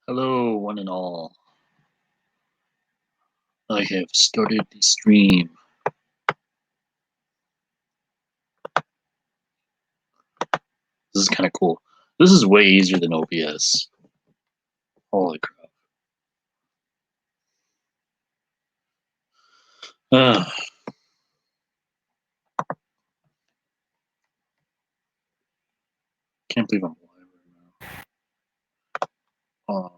Hello, one and all. I have started the stream. This is kind of cool. This is way easier than OBS. Holy crap. Ah, can't believe I'm live right now.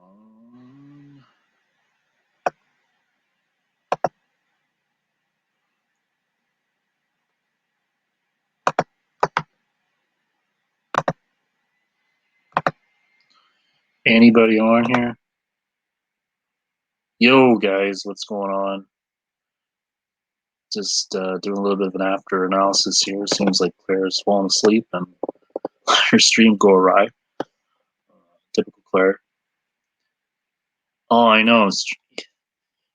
Anybody on here? Yo, guys, what's going on? Just doing a little bit of an after analysis here. Seems like Claire's fallen asleep and her stream go awry. Typical Claire. Oh, I know.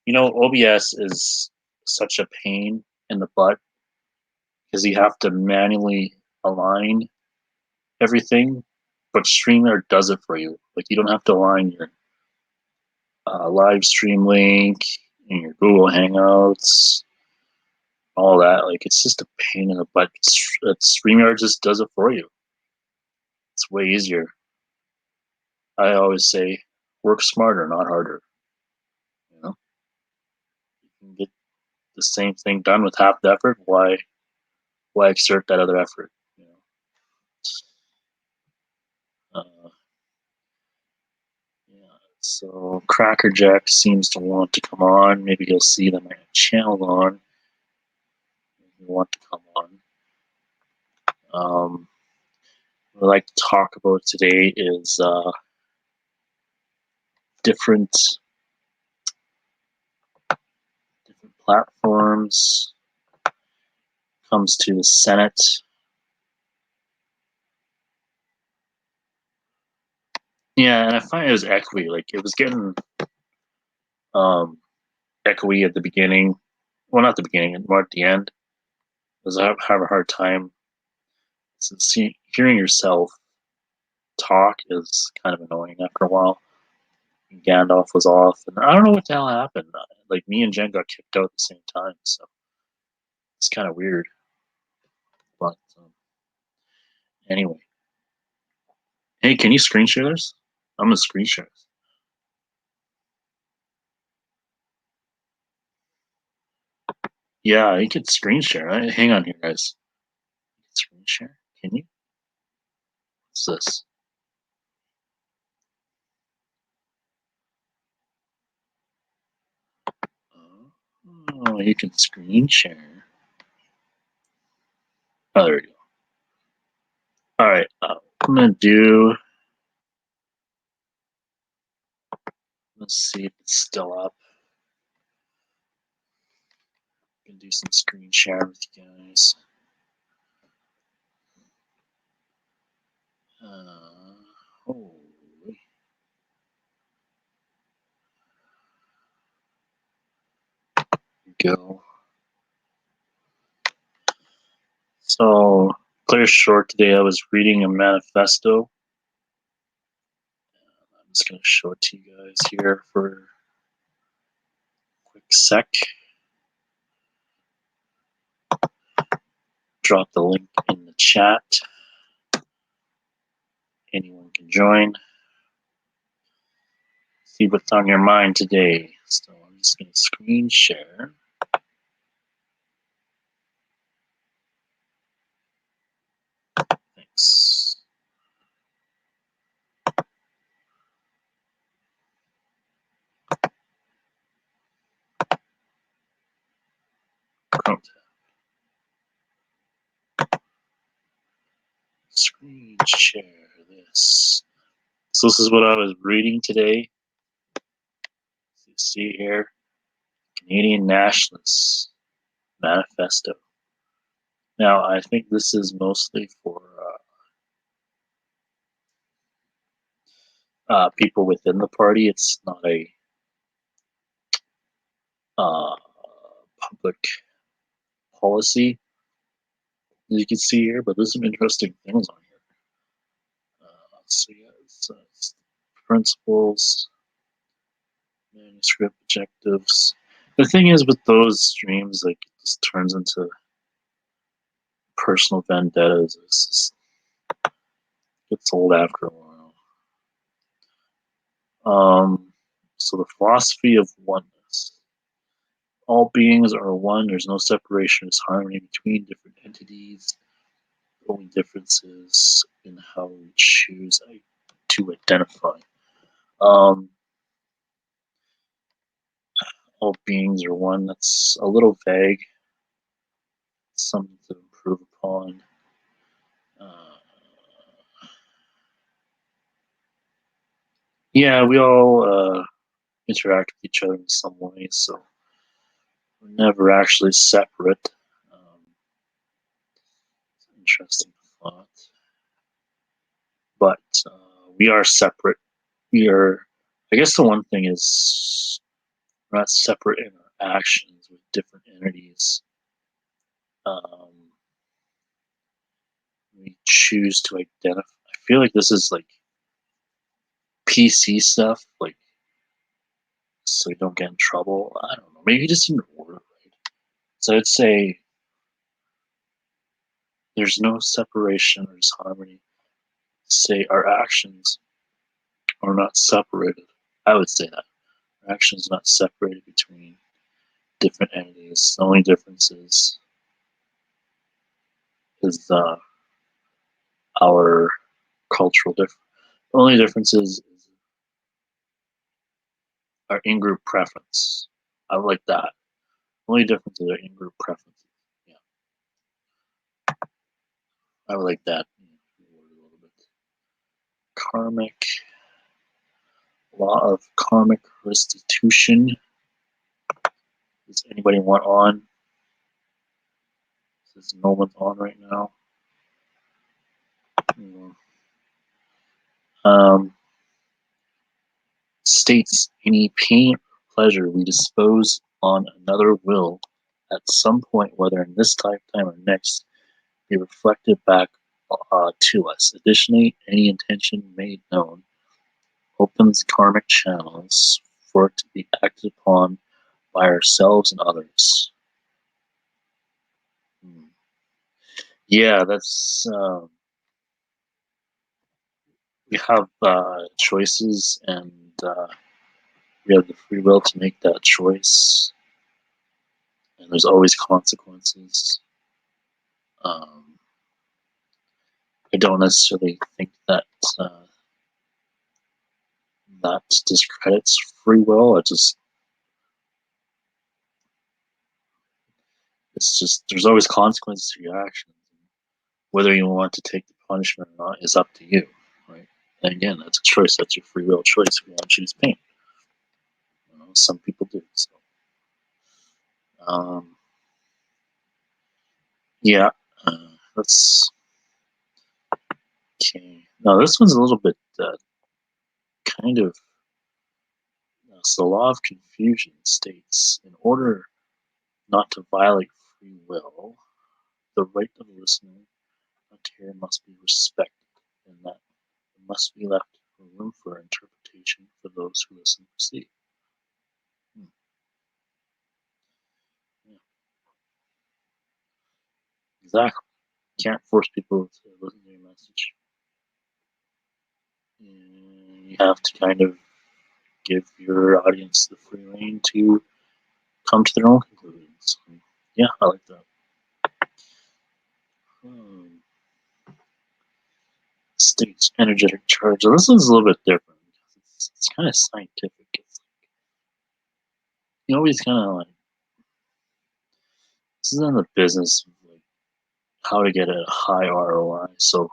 OBS is such a pain in the butt because you have to manually align everything, but StreamYard does it for you. Like, you don't have to align your live stream link and your Google Hangouts, all that. Like, it's just a pain in the butt. StreamYard just does it for you. It's way easier. I always say, work smarter, not harder. You know, you can get the same thing done with half the effort. Why exert that other effort? You know. Yeah. So Crackerjack seems to want to come on. Maybe he'll see that my channel on. He'll want to come on. What I'd like to talk about today is different platforms. Comes to the Senate. Yeah, and I find it was echoey. Like, it was getting echoey at the beginning. Well, not the beginning, more at the end. Because I have a hard time. Hearing yourself talk is kind of annoying after a while. Gandalf was off, and I don't know what the hell happened. Like, me and Jen got kicked out at the same time, so it's kind of weird. But anyway, hey, can you screen share this? I'm gonna screen share this. Yeah, you could screen share. Hang on here, guys. Screen share? Can you? What's this? Oh, you can screen share. Oh, there we go. All right, I'm gonna do. Let's see if it's still up. I'm gonna do some screen share with you guys. Holy. Go. So, clear short today, I was reading a manifesto. I'm just going to show it to you guys here for a quick sec. Drop the link in the chat. Anyone can join. See what's on your mind today. So I'm just going to screen share. Thanks. Chrome tab. Screen share this. So this is what I was reading today. You see here, Canadian Nationalists Manifesto. Now, I think this is mostly for people within the party. It's not a public policy, as you can see here, but there's some interesting things on here. So yeah, it's principles. Manuscript objectives. The thing is with those streams, like it just turns into personal vendettas. It's just gets old after a while. So the philosophy of oneness. All beings are one. There's no separation. There's harmony between different entities. The only difference is in how we choose to identify. All beings are one. That's a little vague. Something to improve upon. Yeah, we all interact with each other in some way, so we're never actually separate. It's an interesting thought. But we are separate. We are, I guess the one thing is we're not separate in our actions with different entities. We choose to identify. I feel like this is like PC stuff, like so you don't get in trouble. I don't know. Maybe just in order, right? So I'd say there's no separation, there's harmony. Say our actions are not separated. I would say that. Our actions are not separated between different entities. The only difference is our cultural difference. The only difference is our in-group preference. I like that. The only difference is our in-group preferences. Yeah, I would like that. A little bit. Karmic law of karmic restitution. Does anybody want on? Since no one's on right now. States any pain or pleasure we dispose on another will at some point, whether in this lifetime or next, be reflected back to us. Additionally, any intention made known opens karmic channels for it to be acted upon by ourselves and others. Yeah, that's we have choices, and we have the free will to make that choice, and there's always consequences. I don't necessarily think that that discredits free will. It's just there's always consequences to your actions. Whether you want to take the punishment or not is up to you, right? And again, that's a choice. That's your free will choice. If you want to choose pain, some people do. So, yeah, that's okay. Now this one's a little bit kind of. So the law of confusion states, in order not to violate free will, the right of the listener not to hear must be respected, and that it must be left room for interpretation for those who listen and see. Yeah. Exactly. You can't force people to listen to your message. And you have to kind of give your audience the free rein to come to their own conclusions. Yeah, I like that. States energetic charge. This one's a little bit different because it's kind of scientific. It's like, you always kind of like, this is in the business of like how to get a high ROI. So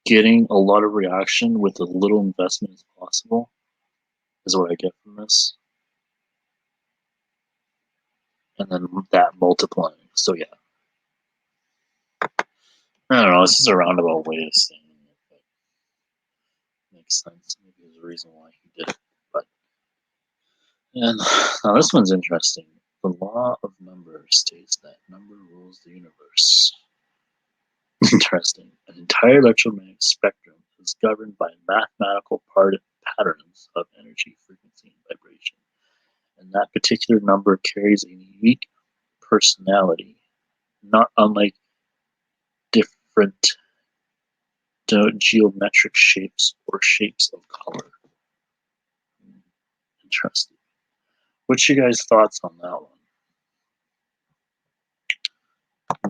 getting a lot of reaction with as little investment as possible is what I get from this. And then that multiplying. So yeah. I don't know, this is a roundabout way of saying it, but it makes sense. Maybe there's a reason why he did it. But and now this one's interesting. The law of number states that number rules the universe. Interesting. An entire electromagnetic spectrum is governed by a mathematical patterns of energy, frequency, and vibration. And that particular number carries a unique personality, not unlike different geometric shapes or shapes of color. Interesting. What's your guys' thoughts on that one?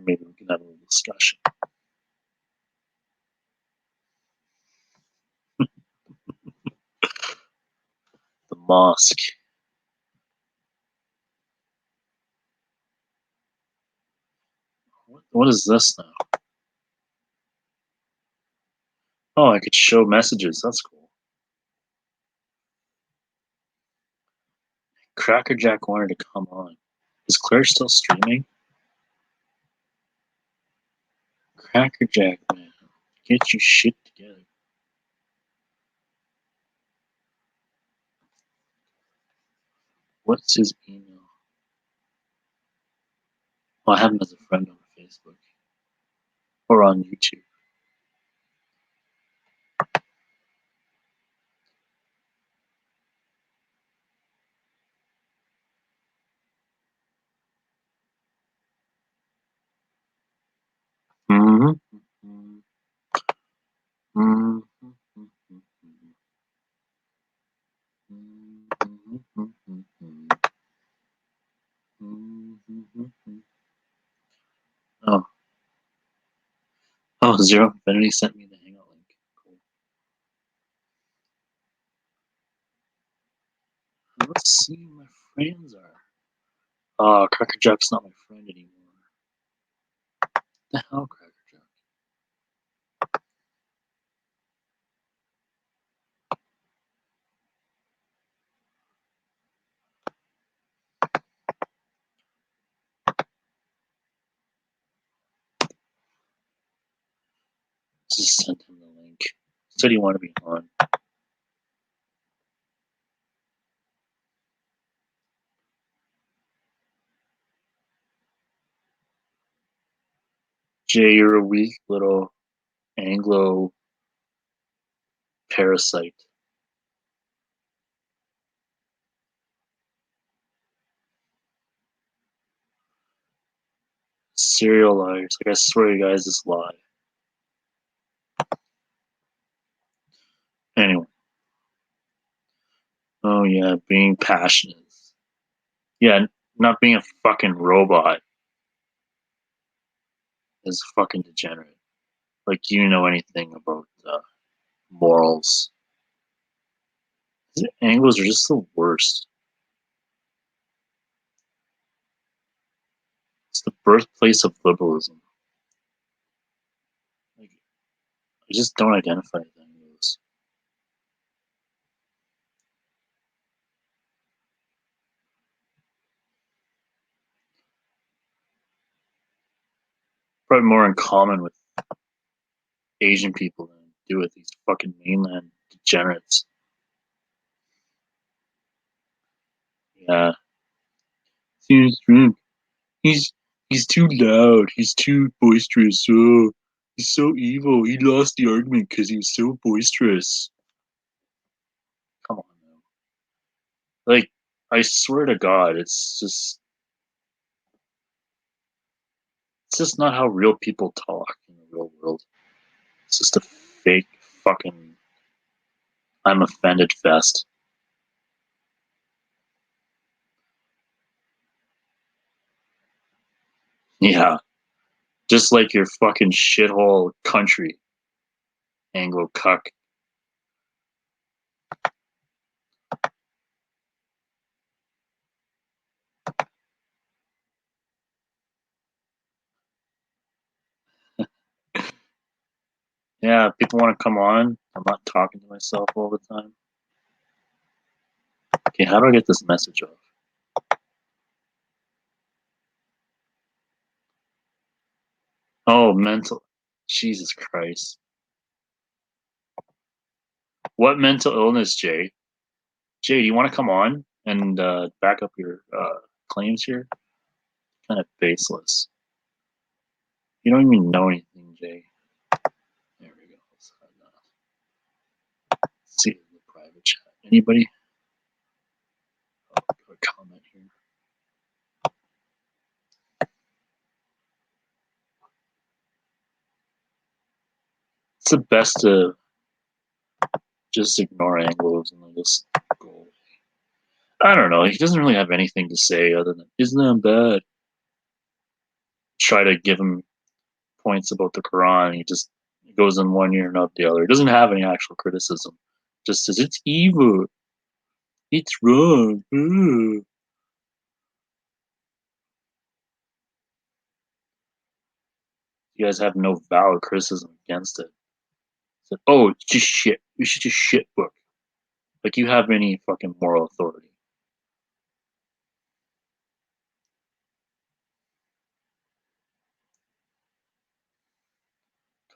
Maybe we can have a little discussion. The mosque. What is this now? Oh, I could show messages. That's cool. Crackerjack wanted to come on. Is Claire still streaming? Crackerjack, man. Get your shit together. What's his email? Oh, I have him as a friend on Facebook. Or on YouTube. Oh. Oh, Zero Infinity sent me the Hangout link. Cool. Let's see who my friends are. Oh, Crackerjack's not my friend anymore. What the hell, Crackerjack? Just sent him the link. Said he wanted to be on. Jay, you're a weak little Anglo parasite. Serial liars. Like, I swear you guys, this lie. Anyway. Oh, yeah, being passionate. Yeah, not being a fucking robot is fucking degenerate. Like, you know anything about morals. Anglos are just the worst. It's the birthplace of liberalism. Like, I just don't identify with Anglos. Probably more in common with Asian people than do with these fucking mainland degenerates. Yeah. He's drunk. He's he's too loud. He's too boisterous. Oh, he's so evil. He lost the argument because he was so boisterous. Come on, man. Like, I swear to God, it's just not how real people talk in the real world. It's just a fake fucking I'm offended fest. Yeah. Just like your fucking shithole country, Anglo cuck. Yeah, people want to come on. I'm not talking to myself all the time. Okay, how do I get this message off? Oh, mental. Jesus Christ. What mental illness, Jay? Jay, do you want to come on and back up your claims here? Kind of baseless. You don't even know anything, Jay. There we go. Let's see the private. private chat. Anybody? Oh, a comment here. It's the best to just ignore Anglos and just go. I don't know. He doesn't really have anything to say other than, isn't that bad? Try to give him points about the Quran. He just goes in one ear and out the other. He doesn't have any actual criticism. Just says, it's evil. It's wrong. Ugh. You guys have no valid criticism against it. Said, oh, it's just shit. It's just a shit book. Like you have any fucking moral authority.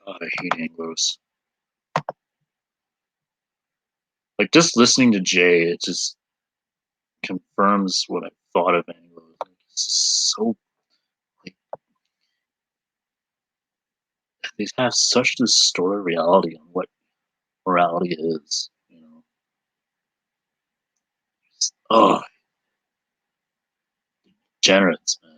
God, I hate Anglos. Like just listening to Jay, it just confirms what I thought of Anglos. Like, it's just so like they have such distorted reality on what morality is. You know, just, oh, degenerates, man.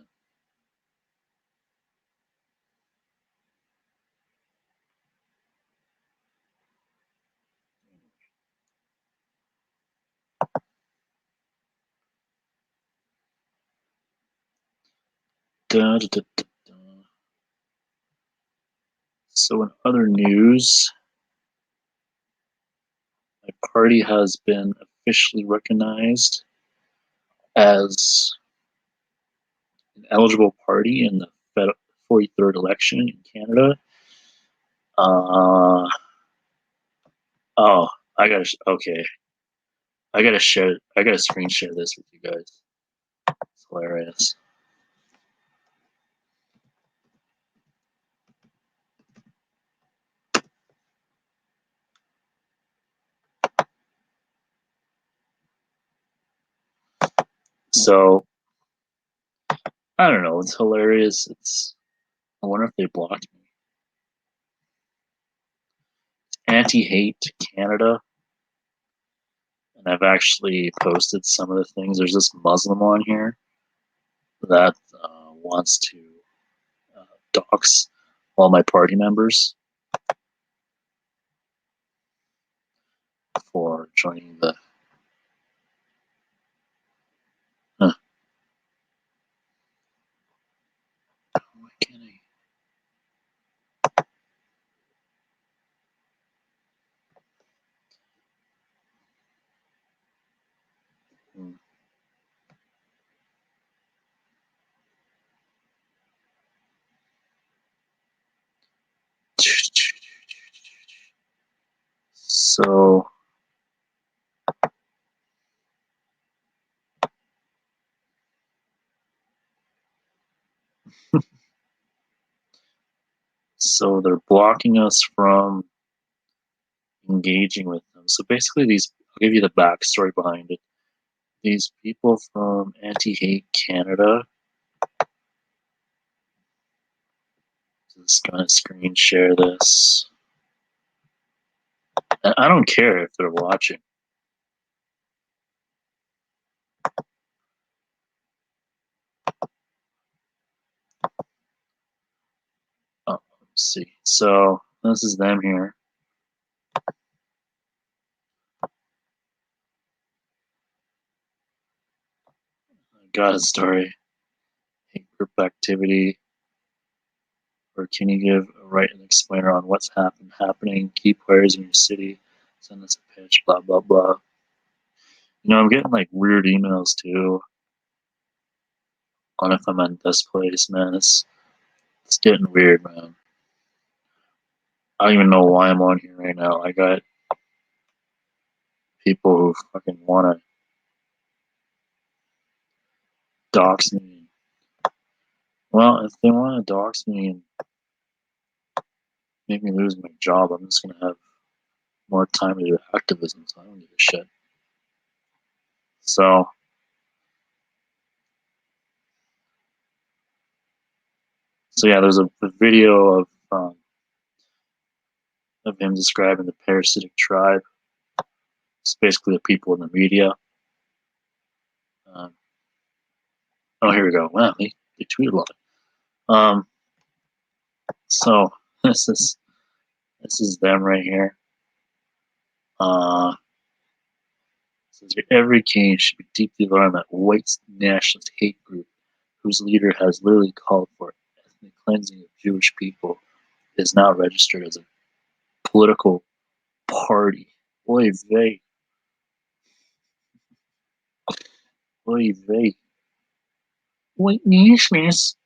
Da, da, da, da, da. So in other news, my party has been officially recognized as an eligible party in the 43rd election in Canada. Uh, oh, okay. I gotta screen share this with you guys. It's hilarious. So, I don't know, it's hilarious. I wonder if they blocked me. Anti-hate Canada. And I've actually posted some of the things. There's this Muslim on here that wants to dox all my party members for joining the. Huh, why can't I? Hmm. So, so they're blocking us from engaging with them. So basically, I'll give you the backstory behind it. These people from Anti-Hate Canada, just gonna screen share this. And I don't care if they're watching. Oh, let's see. So this is them here. Got a story. Hate group activity. Or can you give a write and explainer on what's happening, key players in your city, send us a pitch, blah blah blah. You know, I'm getting like weird emails too on if I'm in this place, man. It's getting weird, man. I don't even know why I'm on here right now. I got people who fucking want to dox me. Well, if they want to dox me and make me lose my job, I'm just gonna have more time to do activism. So I don't give a shit. So yeah, there's a video of him describing the parasitic tribe. It's basically the people in the media. Oh, here we go. Wow, they tweeted a lot. So this is them right here. Says every Canadian should be deeply alarmed that white nationalist hate group, whose leader has literally called for ethnic cleansing of Jewish people, is now registered as a political party. Oy vey. Oy vey. White nationalists.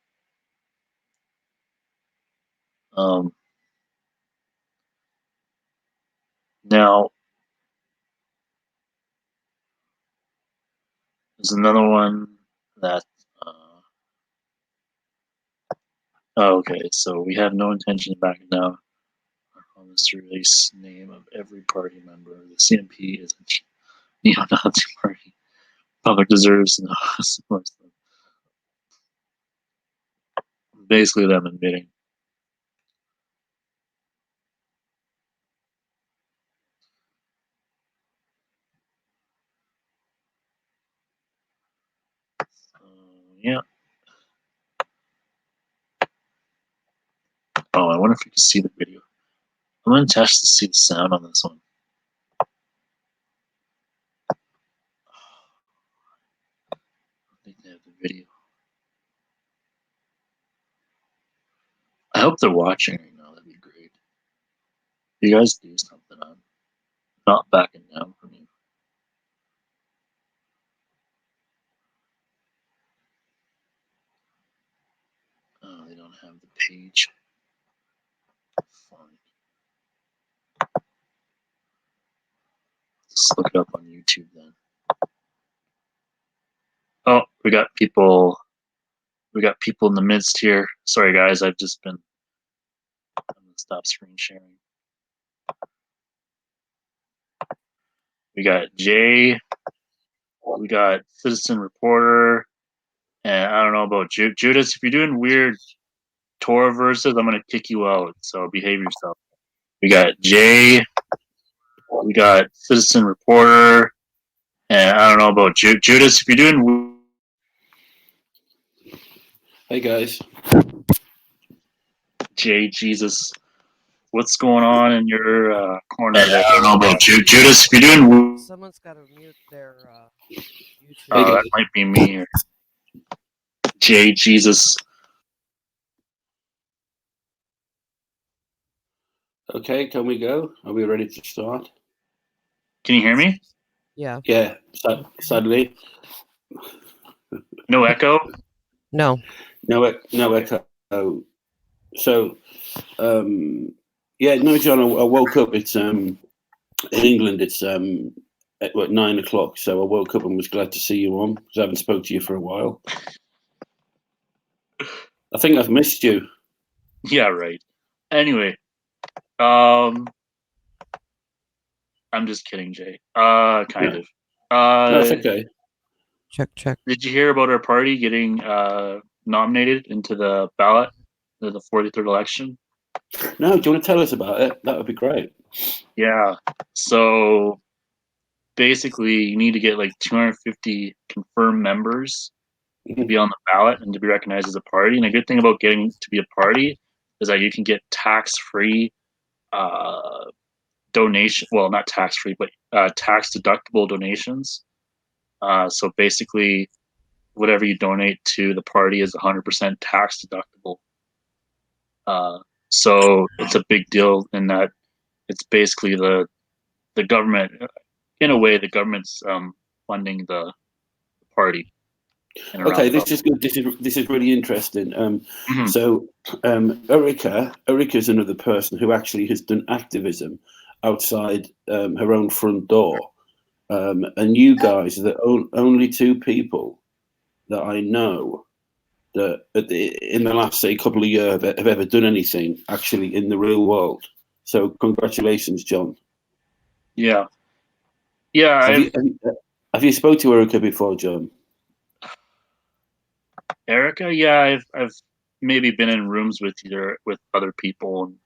Now, there's another one that. Okay, so we have no intention of backing down on this release name of every party member. The CNP is a neo-Nazi party. Public deserves no support. Basically, them admitting. Yeah. Oh, I wonder if you can see the video. I'm going to test to see the sound on this one. I think they have the video. I hope they're watching right now. That'd be great. You guys do something. I'm not backing down from you. Oh, they don't have the page. Fine. Just look it up on YouTube then. Oh, we got people. We got people in the midst here. Sorry, guys. I'm gonna stop screen sharing. We got Jay. We got Citizen Reporter. And I don't know about Judas. If you're doing weird Torah verses, I'm gonna kick you out. So behave yourself. We got Jay. We got Citizen Reporter. And I don't know about Judas. If you're doing. Hey guys. Jay Jesus. What's going on in your corner there? I don't know about Judas. If you're doing. Someone's got to mute their YouTube. Oh, that might be me here. Jay Jesus. Okay, can we go? Are we ready to start? Can you hear me? Yeah. Yeah, sadly. No echo? No. No echo. So, yeah, no, John, I woke up. It's in England. It's at 9 o'clock. So I woke up and was glad to see you on because I haven't spoke to you for a while. I think I've missed you. Yeah, right. Anyway, I'm just kidding, Jay. Kind of. No, it's okay. Check. Did you hear about our party getting nominated into the ballot for the 43rd election? No, do you want to tell us about it? That would be great. Yeah. So basically, you need to get like 250 confirmed members to be on the ballot and to be recognized as a party. And a good thing about getting to be a party is that you can get tax-free donation. Well, not tax-free, but tax-deductible donations. So basically, whatever you donate to the party is 100% tax deductible. So it's a big deal in that it's basically the government, in a way, the government's funding the party. Okay, this is good. This is really interesting. So Erica's another person who actually has done activism outside her own front door, and you guys are the only two people that I know that in the last, say, couple of years have ever done anything actually in the real world. So congratulations, John. Yeah. Yeah. Have you spoke to Erica before, John? Erica? Yeah, I've maybe been in rooms with other people and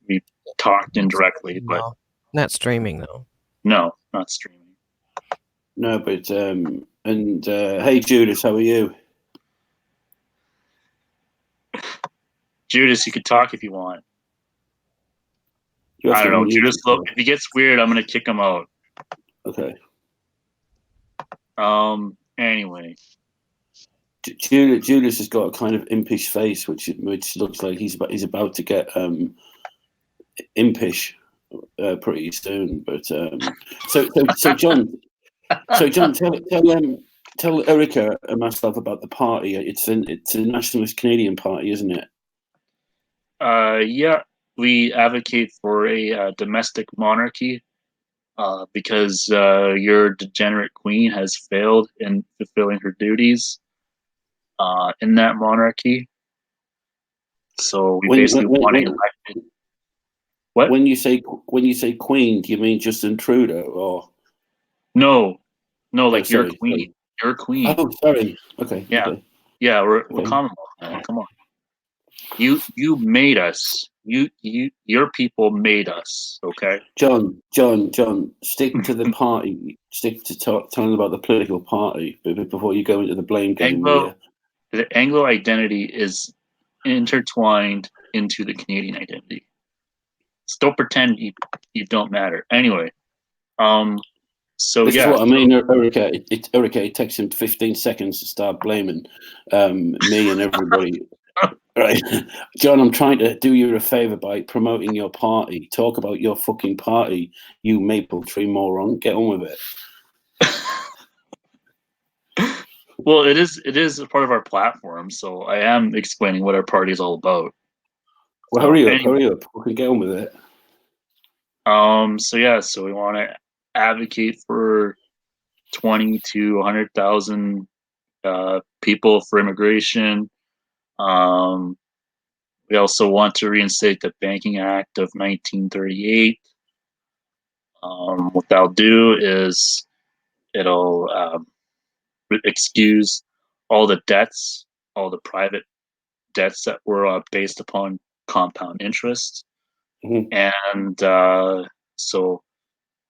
we talked indirectly, but not streaming though. No. not streaming. No, but hey, Judas, how are you? Judas, you could talk if you want. You have I don't to know. unmute Judas, look, yourself. if he gets weird, I'm gonna kick him out. Okay. Anyway, Judas has got a kind of impish face, which looks like he's about to get impish pretty soon. But so John, tell Erica and myself about the party. It's a nationalist Canadian party, isn't it? yeah, we advocate for a domestic monarchy because your degenerate queen has failed in fulfilling her duties in that monarchy. So we basically want to elect. What? When you say queen, do you mean Justin Trudeau or? No, like your sorry, queen. sorry. Your queen. Oh, sorry. Okay. Yeah. Okay. Yeah, we're Commonwealth now. Come on. You made us. Your people made us. Okay. John, stick to the party. Stick to telling about the political party before you go into the blame game. The Anglo identity is intertwined into the Canadian identity. So don't pretend you don't matter. Anyway, so this yeah, is what I mean, Erica. It takes him 15 seconds to start blaming me and everybody. Right, John, I'm trying to do you a favor by promoting your party. Talk about your fucking party, you Maple Tree moron. Get on with it. Well, it is a part of our platform, so I am explaining what our party is all about. Well, hurry up. We can get on with it. So yeah, so we want to advocate for 20 to 100,000 people for immigration. We also want to reinstate the Banking Act of 1938. What that'll do is it'll excuse all the debts, all the private debts that were based upon compound interest. Mm-hmm. And so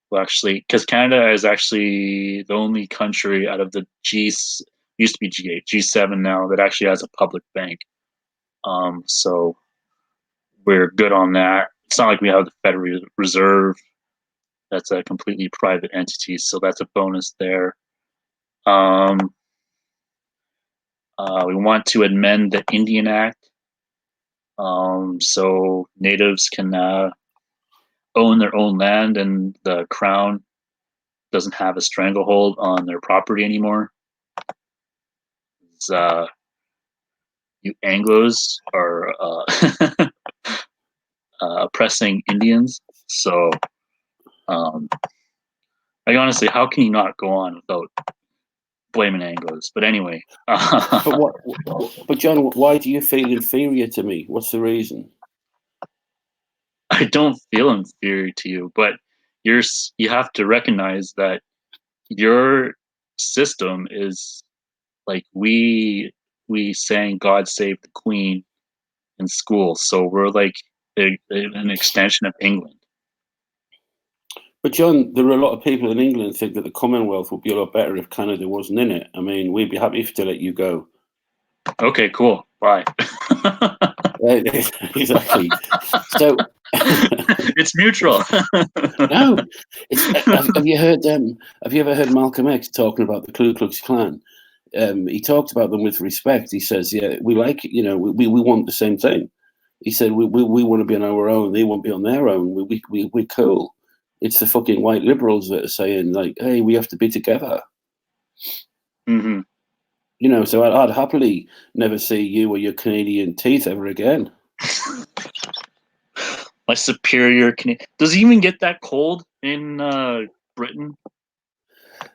well, actually, because Canada is actually the only country out of the used to be G8, G7 now, that actually has a public bank. So we're good on that. It's not like we have the Federal Reserve. That's a completely private entity, so that's a bonus there. We want to amend the Indian Act, so natives can own their own land, and the crown doesn't have a stranglehold on their property anymore. You Anglos are oppressing Indians, so like honestly, how can you not go on without blaming Anglos? But anyway, but John, why do you feel inferior to me? What's the reason? I don't feel inferior to you, but you have to recognize that your system is like we sang "God Save the Queen" in school, so we're like an extension of England. But John, there are a lot of people in England think that the Commonwealth would be a lot better if Canada wasn't in it. I mean, we'd be happy to let you go. Okay, cool. Bye. Exactly. So it's mutual. No, have you ever heard Malcolm X talking about the Ku Klux Klan? He talked about them with respect. He says, "Yeah, we like it. You know, we want the same thing." He said, "We want to be on our own. They want to be on their own. We're cool." It's the fucking white liberals that are saying, like, "Hey, we have to be together." Mm-hmm. You know, so I'd happily never see you or your Canadian teeth ever again. My superior Canadian. Does it even get that cold in Britain?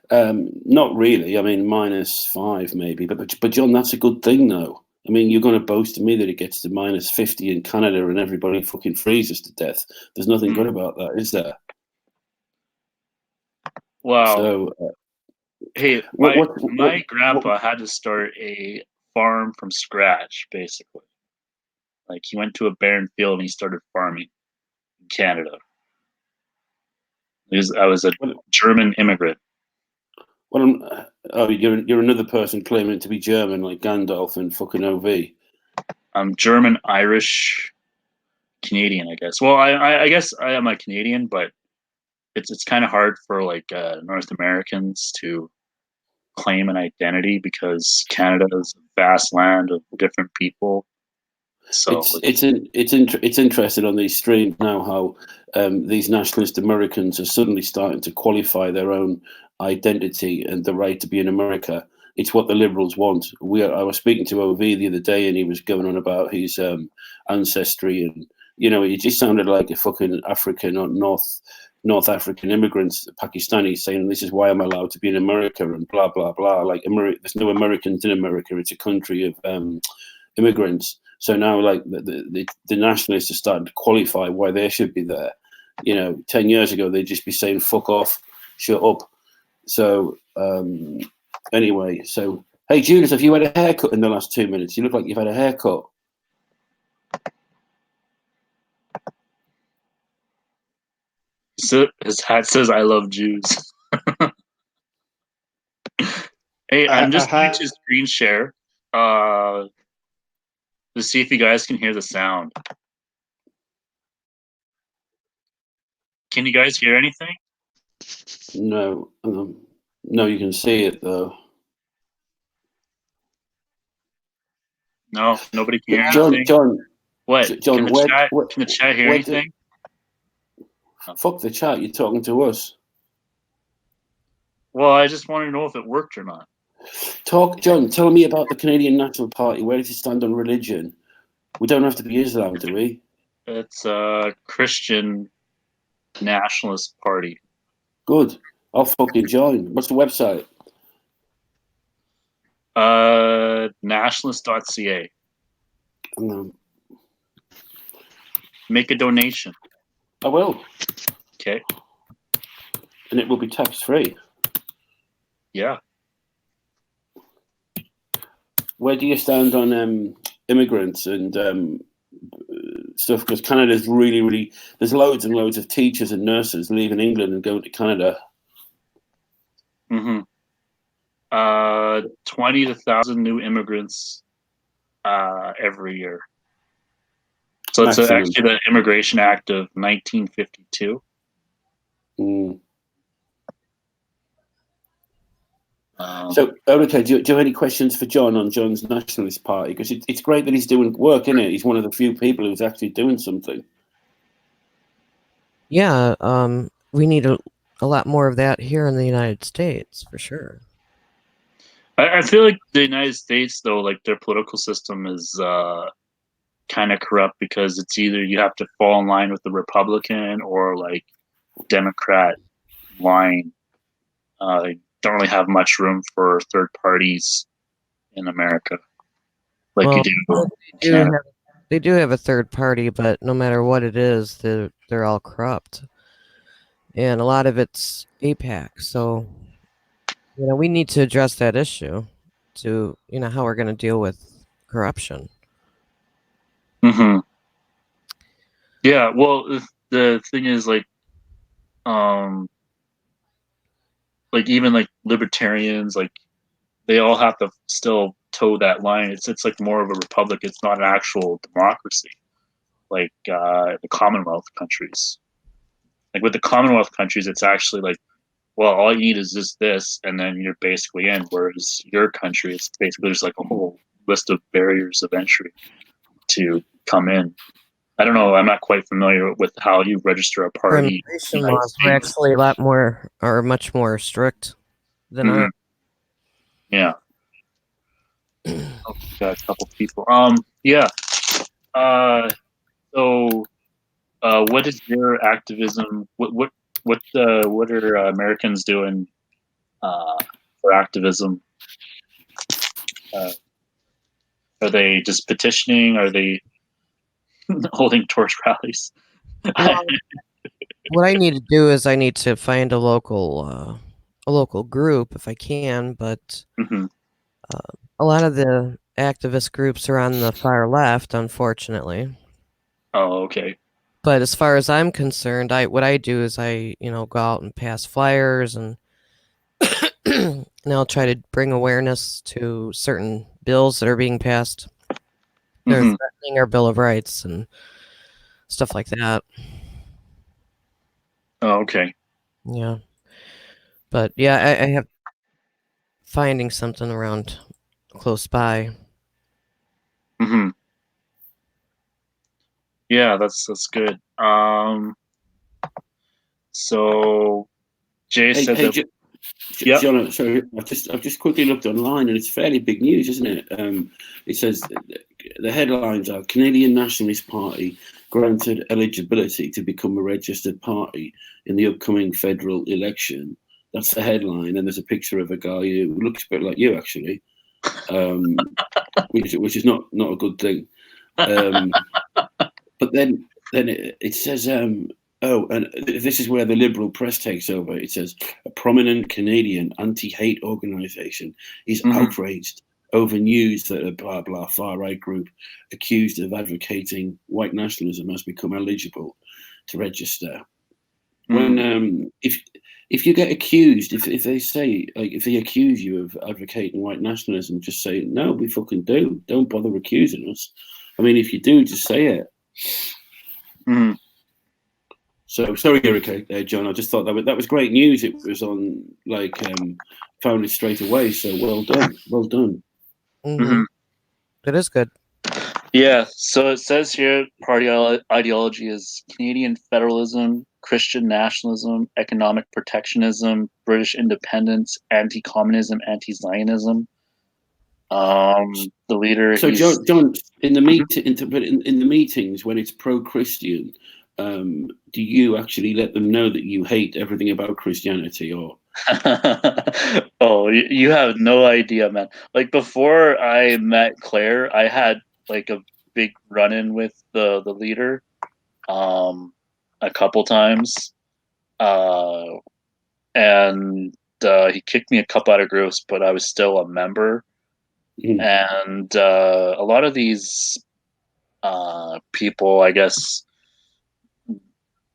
Not really. I mean, -5 maybe, but John, that's a good thing, though. I mean, you're going to boast to me that it gets to -50 in Canada and everybody fucking freezes to death. There's nothing good about that, is there? Wow. So, hey, my grandpa had to start a farm from scratch, basically. Like he went to a barren field and he started farming in Canada. I was a German immigrant. Well, you're another person claiming to be German, like Gandalf and fucking OV. I'm German, Irish, Canadian, I guess. Well, I guess I am a Canadian, but it's kind of hard for like North Americans to claim an identity because Canada is a vast land of different people. So it's interesting on these streams now how these nationalist Americans are suddenly starting to qualify their own identity and the right to be in America. It's what the Liberals want. I was speaking to OV the other day, and he was going on about his ancestry, and he just sounded like a fucking African or North African immigrants, Pakistanis, saying this is why I'm allowed to be in America and blah blah blah. Like there's no Americans in America; it's a country of immigrants. So now, like the nationalists are starting to qualify why they should be there. 10 years ago they'd just be saying "fuck off," "shut up." So anyway, so hey, Judas, have you had a haircut in the last 2 minutes? You look like you've had a haircut. So his hat says "I love Jews." Hey, I'm just going to screen share to see if you guys can hear the sound. Can you guys hear anything? No, no, you can see it though. No, nobody can hear John, anything. John, what? John, can the chat hear anything? Fuck the chat. You're talking to us. Well, I just want to know if it worked or not. John, tell me about the Canadian National Party. Where does it stand on religion? We don't have to be Islam, do we? It's a Christian nationalist party. Good. I'll fucking join. What's the website? Nationalist.ca. No. Make a donation. I will. Okay. And it will be tax free. Yeah. Where do you stand on immigrants and stuff? Because Canada's really, there's loads and loads of teachers and nurses leaving England and going to Canada. 20 to 1,000 new immigrants every year. So it's actually the Immigration Act of 1952. So, okay, do you have any questions for John on John's Nationalist Party? Because it's great that he's doing work, isn't it? He's one of the few people who's actually doing something. Yeah, we need a lot more of that here in the United States, for sure. I feel like the United States, though, like their political system is kind of corrupt because it's either you have to fall in line with the Republican or like Democrat line. They don't really have much room for third parties in America, like you do. They do have a third party, but no matter what it is, they're all corrupt, and a lot of it's AIPAC. So, we need to address that issue to how we're going to deal with corruption. Yeah, well, the thing is, like even like libertarians, like they all have to still toe that line. It's like more of a republic. It's not an actual democracy, like the Commonwealth countries. Like with the Commonwealth countries, it's actually like, well, all you need is this, and then you're basically in. Whereas your country, it's basically there's like a whole list of barriers of entry to come in. I don't know. I'm not quite familiar with how you register a party. Immigration laws are actually much more strict than ours. Yeah. Got a couple people. Yeah. So, what is your activism? What are Americans doing for activism? Are they just petitioning? Are they holding torch rallies? Well, what I need to do is I need to find a local group if I can, but a lot of the activist groups are on the far left, unfortunately. Oh, okay. But as far as I'm concerned, what I do is I go out and pass flyers and and I'll try to bring awareness to certain bills that are being passed. They're Mhm. threatening our Bill of Rights and stuff like that. Oh, okay. Yeah. But yeah, I have finding something around close by. Hmm. Yeah, that's good. So Jay Hey, said hey, that. Yep. John, sorry, I've just quickly looked online, and it's fairly big news, isn't it? It says the headlines are Canadian Nationalist Party granted eligibility to become a registered party in the upcoming federal election. That's the headline, and there's a picture of a guy who looks a bit like you, actually, which is not a good thing. But then it says, oh, and this is where the liberal press takes over. It says a prominent Canadian anti-hate organisation is Mhm. outraged over news that a blah blah far right group accused of advocating white nationalism has become eligible to register. When if you get accused, if they say, like, if they accuse you of advocating white nationalism, just say no, we fucking do. Don't bother accusing us. I mean, if you do, just say it. Mhm. So sorry, Erica, John. I just thought that was great news. It was on found it straight away. So well done, well done. Mm-hmm. It is good. Yeah, so it says here party ideology is Canadian federalism, Christian nationalism, economic protectionism, British independence, anti-communism, anti-Zionism. The leader, So he's John, in the in the meetings when it's pro-Christian, do you actually let them know that you hate everything about Christianity, or? Oh, you have no idea, man. Like before I met Claire, I had like a big run-in with the leader, um, a couple times, uh, and he kicked me a couple out of groups, but I was still a member. Mm. And a lot of these people, I guess,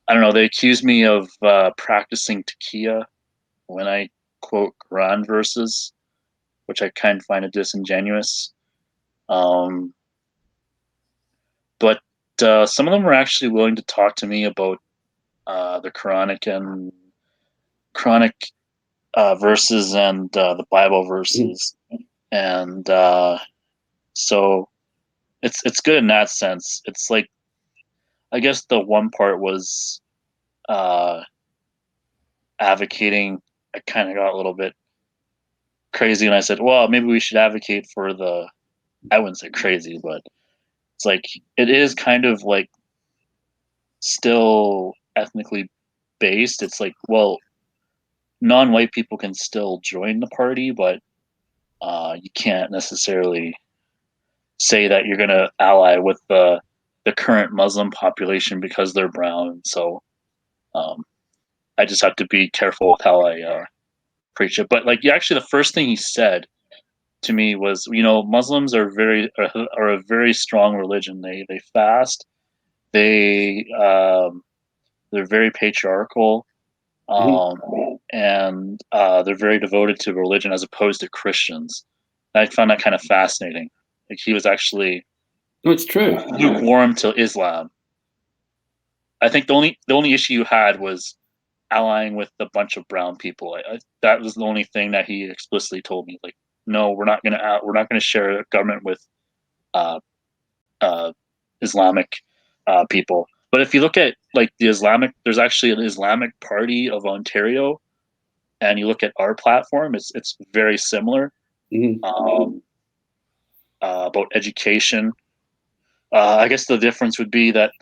I don't know, they accuse me of practicing takia when I quote Quran verses, which I kind of find it disingenuous. Um, but some of them were actually willing to talk to me about the Quranic verses and the Bible Mm. verses, and so it's good in that sense. It's like I guess the one part was uh, advocating. I kind of got a little bit crazy, and I said, "Well, maybe we should advocate for the." I wouldn't say crazy, but it's like it is kind of like still ethnically based. It's like, well, non-white people can still join the party, but you can't necessarily say that you're going to ally with the current Muslim population because they're brown. So um, I just have to be careful with how I preach it. But like, actually, the first thing he said to me was, Muslims are a very strong religion. They fast. They they're very patriarchal. Mm. And they're very devoted to religion as opposed to Christians. I found that kind of fascinating. Like he was actually No, it's true. lukewarm to Islam. I think the only issue you had was allying with a bunch of brown people. That was the only thing that he explicitly told me. Like, no, we're not gonna share a government with uh, uh, Islamic people. But if you look at like there's actually an Islamic Party of Ontario, and you look at our platform, it's very similar. Mm. Um, about education. I guess the difference would be that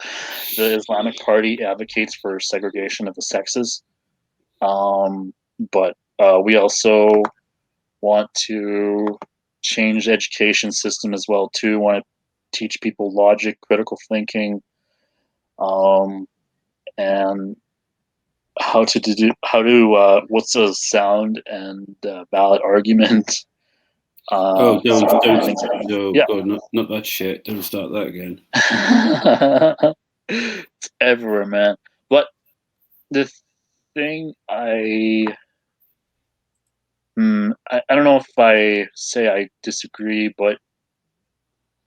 the Islamic Party advocates for segregation of the sexes, but we also want to change the education system as well too. We want to teach people logic, critical thinking, and what's a sound and valid argument. Oh, don't. Things like that. No, Yeah. God, not that shit. Don't start that again. It's everywhere, man. But the thing I don't know if I say I disagree, but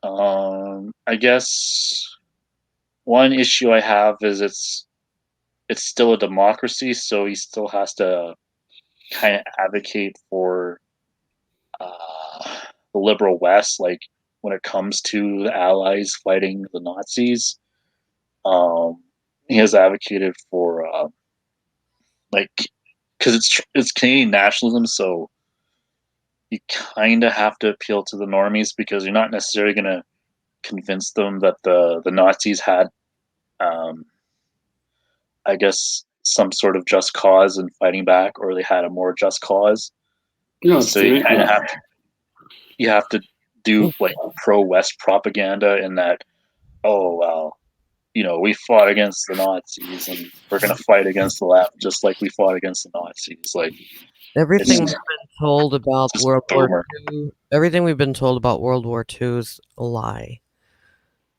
I guess one issue I have is it's still a democracy, so he still has to kind of advocate for the liberal West, like when it comes to the Allies fighting the Nazis. Um, he has advocated for like because it's Canadian nationalism, so you kind of have to appeal to the normies because you're not necessarily going to convince them that the Nazis had, um, I guess, some sort of just cause in fighting back, or they had a more just cause. No, So you kind of absolutely. have to do like pro West propaganda in that. Oh well, we fought against the Nazis, and we're gonna fight against the left, just like we fought against the Nazis. Like Everything it's we've been told about just World War boomer. II, everything we've been told about World War II is a lie.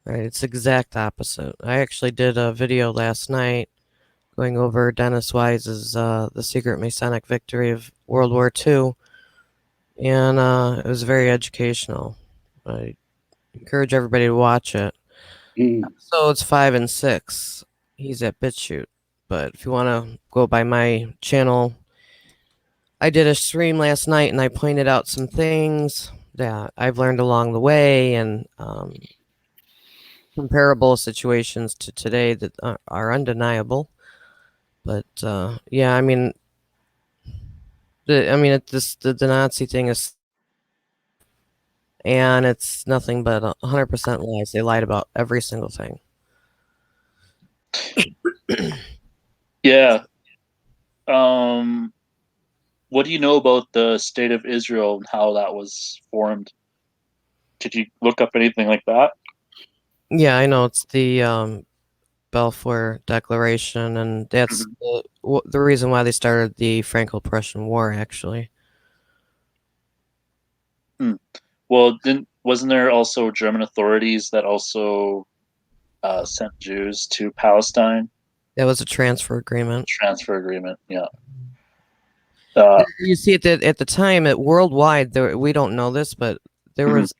Right? It's exact opposite. I actually did a video last night going over Dennis Wise's The Secret Masonic Victory of World War II, and it was very educational. I encourage everybody to watch it. So it's 5 and 6. He's at BitChute. But if you want to go by my channel, I did a stream last night and I pointed out some things that I've learned along the way and comparable situations to today that are undeniable. But yeah, I mean, the Nazi thing is, and it's nothing but 100% lies. They lied about every single thing. Yeah. What do you know about the state of Israel and how that was formed? Did you look up anything like that? Yeah, I know it's the Balfour Declaration, and that's the reason why they started the Franco-Prussian War, actually. Well, wasn't there also German authorities that also sent Jews to Palestine? That was a transfer agreement. Transfer agreement, yeah. You see, at the time, worldwide, we don't know this, but there was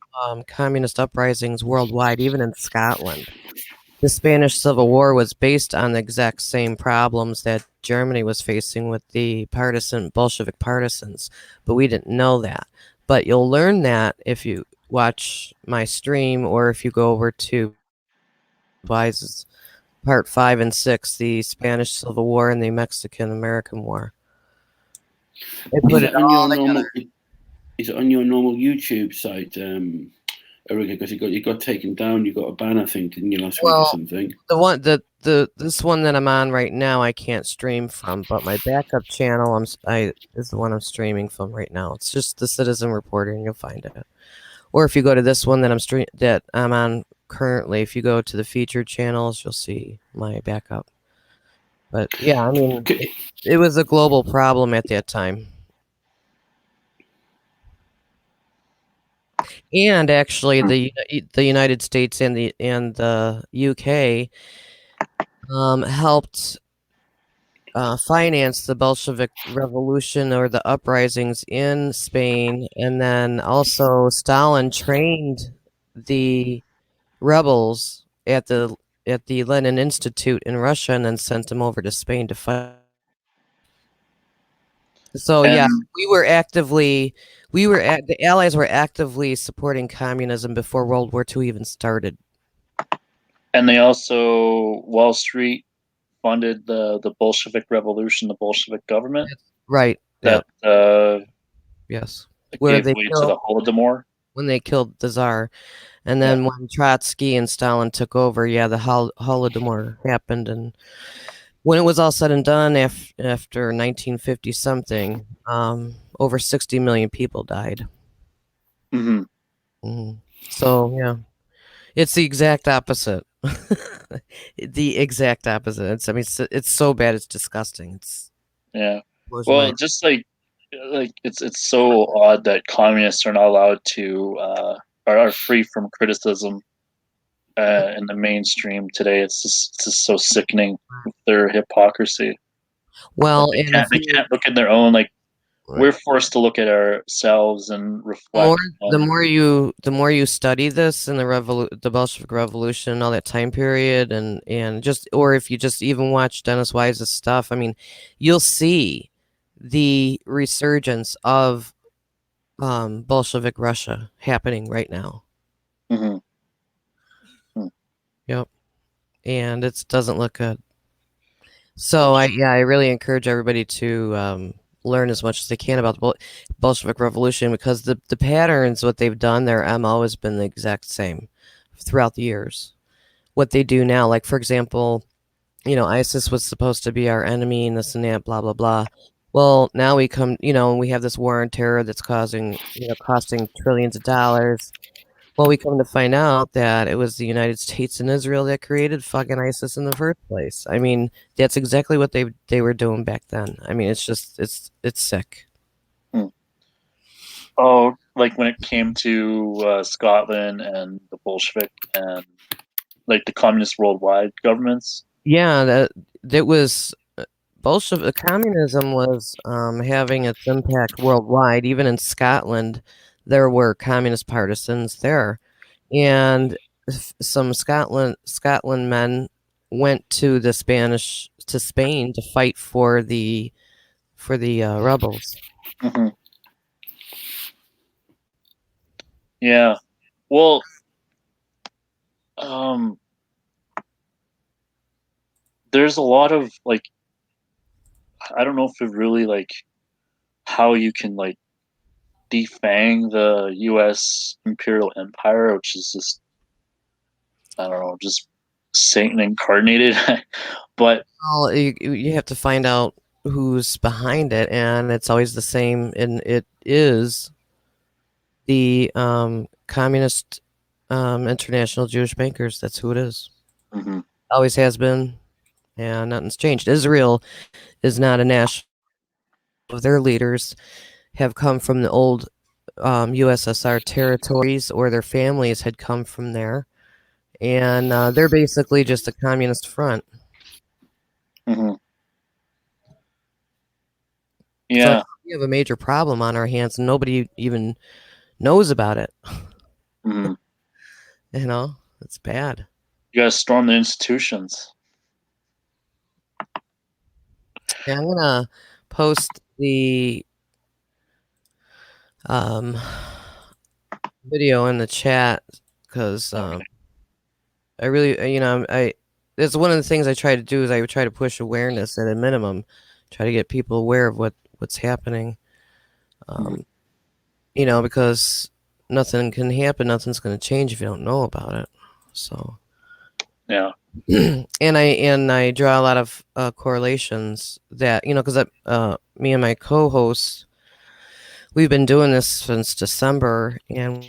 communist uprisings worldwide, even in Scotland. The Spanish Civil War was based on the exact same problems that Germany was facing with the Bolshevik partisans, but we didn't know that. But you'll learn that if you watch my stream or if you go over to Wise's part 5 and 6, the Spanish Civil War and the Mexican-American War. They put it all together. Is it on your normal YouTube site, Erica? Because you got taken down. You got a ban, I think, didn't you, last week or something? This one that I'm on right now, I can't stream from, but my backup channel, is the one I'm streaming from right now. It's just the Citizen Reporter, and you'll find it. Or if you go to this one that I'm on currently, if you go to the featured channels, you'll see my backup. But yeah, I mean, it was a global problem at that time. And actually, the United States and the UK helped finance the Bolshevik Revolution or the uprisings in Spain, and then also Stalin trained the rebels at the Lenin Institute in Russia, and then sent them over to Spain to fight. So yeah, the Allies were actively supporting communism before World War II even started. And they also, Wall Street funded the Bolshevik Revolution, the Bolshevik government. Right. That yes. Where gave way to the Holodomor. When they killed the Tsar. And then when Trotsky and Stalin took over, the Holodomor happened. And when it was all said and done, after 1950 something, over 60 million people died. So yeah, it's the exact opposite. The exact opposite. It's so bad, it's disgusting. Well, just like it's so odd that communists are not allowed to are free from criticism. in the mainstream today. It's just so sickening with their hypocrisy. Well, They and can't if they you can't look at their own, like, we're forced to look at ourselves and more reflect the on. more you the more you study this and the Bolshevik Revolution and all that time period and just or if you just even watch Dennis Wise's stuff, I mean, you'll see the resurgence of Bolshevik Russia happening right now. Mhm. Yep, and it doesn't look good. So I really encourage everybody to learn as much as they can about the Bolshevik Revolution because the patterns, what they've done, their MO has been the exact same throughout the years. What they do now, like for example, ISIS was supposed to be our enemy and this and that, blah blah blah. Well, now we come, and we have this war on terror that's costing trillions of dollars. Well, we come to find out that it was the United States and Israel that created fucking ISIS in the first place. I mean, that's exactly what they were doing back then. I mean, it's just it's sick. Oh, like when it came to Scotland and the Bolshevik and like the communist worldwide governments. Yeah, that was Bolshevik communism was having its impact worldwide. Even in Scotland, there were communist partisans there, and some Scotland men went to Spain to fight for the rebels. Mhm. Yeah. Well, um, there's a lot of like, I don't know if it really like how you can like defang the U.S. imperial empire, which is just, I don't know, just Satan incarnated. But Well, you have to find out who's behind it, and it's always the same, and it is the communist international Jewish bankers. That's who it is. mhm. Always has been, and nothing's changed. Israel is not a national. Their leaders have come from the old USSR territories, or their families had come from there, and they're basically just a communist front. Mhm. So Yeah, we have a major problem on our hands, and nobody even knows about it. mhm. It's bad. You gotta storm the institutions. Yeah, I'm gonna post the um, video in the chat because Okay. I really, I that's one of the things I try to do is I try to push awareness at a minimum, try to get people aware of what's happening. Mhm. Um, because nothing can happen, nothing's going to change if you don't know about it. So, Yeah. and I draw a lot of correlations that because me and my co-host, we've been doing this since December and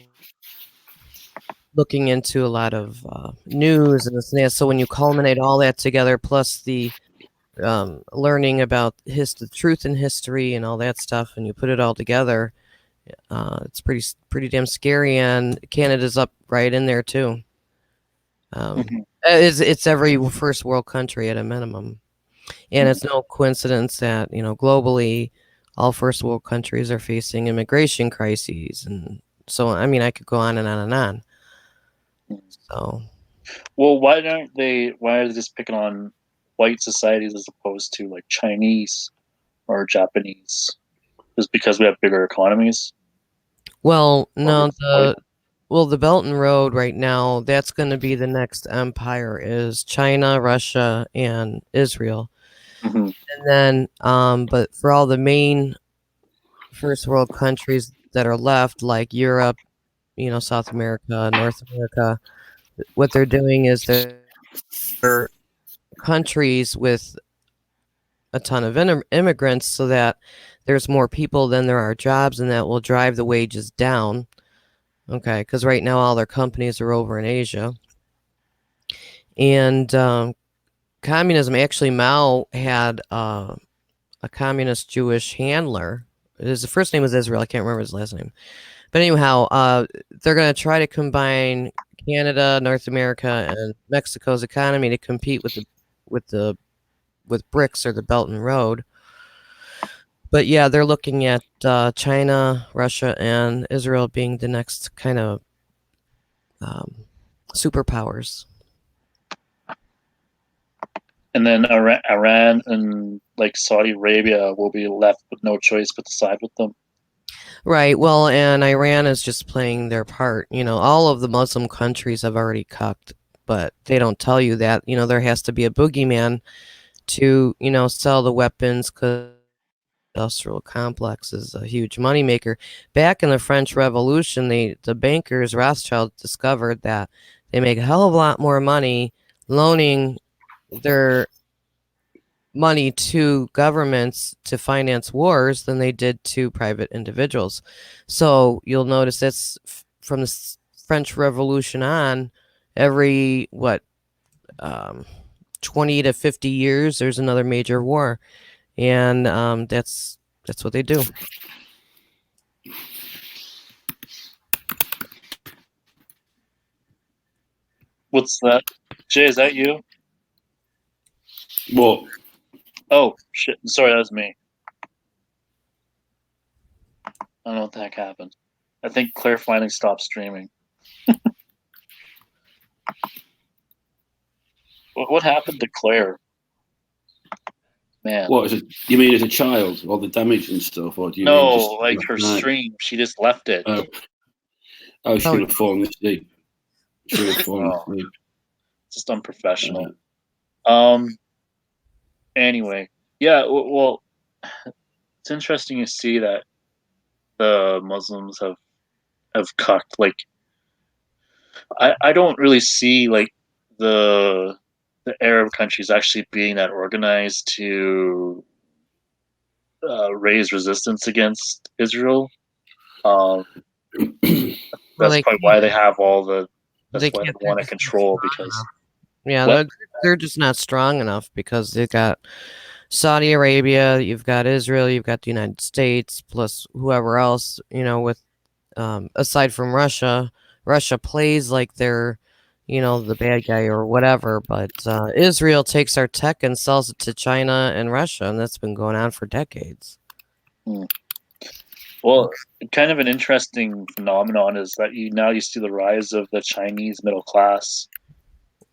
looking into a lot of news and this and that. So when you culminate all that together, plus the learning about the truth in history and all that stuff, and you put it all together, it's pretty damn scary. And Canada's up right in there too. Mhm. It's every first world country at a minimum, and Mhm. it's no coincidence that globally, all first world countries are facing immigration crises, and so I mean I could go on and on and on. So Well, why are they just picking on white societies as opposed to like Chinese or Japanese? Just because we have bigger economies? well, Or no, or- the Belt and Road right now, that's going to be the next empire is China, Russia, and Israel. Mhm. And then, but for all the main first world countries that are left, like Europe, South America, North America, what they're doing is they're countries with a ton of immigrants so that there's more people than there are jobs, and that will drive the wages down. Okay, because right now all their companies are over in Asia. And communism, actually, Mao had a communist Jewish handler. His first name was Israel. I can't remember his last name. But anyhow, they're going to try to combine Canada, North America, and Mexico's economy to compete with BRICS or the Belt and Road. But yeah, they're looking at China, Russia, and Israel being the next kind of superpowers. And then Iran and like Saudi Arabia will be left with no choice but to side with them. Right. Well, and Iran is just playing their part. All of the Muslim countries have already cucked, but they don't tell you that. There has to be a boogeyman to, sell the weapons, because industrial complex is a huge moneymaker. Back in the French Revolution, the bankers Rothschild discovered that they make a hell of a lot more money loaning their money to governments to finance wars than they did to private individuals. So you'll notice that's from the French Revolution on, every 20 to 50 years there's another major war, and that's what they do. What's that? Jay, is that you? What? Oh shit! Sorry, that was me. I don't know what the heck happened. I think Claire finally stopped streaming. What happened to Claire? Man. What is it? You mean as a child, all the damage and stuff, or do you No, mean just like her stream, she just left it. Oh, she would have fallen asleep. She would have fallen asleep. Just unprofessional. Anyway, yeah. Well, it's interesting to see that the Muslims have cucked. Like, I don't really see like the Arab countries actually being that organized to raise resistance against Israel. That's probably why they have all the. That's why they want to control, because. Yeah, they're just not strong enough, because they've got Saudi Arabia, you've got Israel, you've got the United States, plus whoever else, with aside from Russia. Russia plays like they're, the bad guy or whatever, but Israel takes our tech and sells it to China and Russia, and that's been going on for decades. Well, kind of an interesting phenomenon is that you see the rise of the Chinese middle class.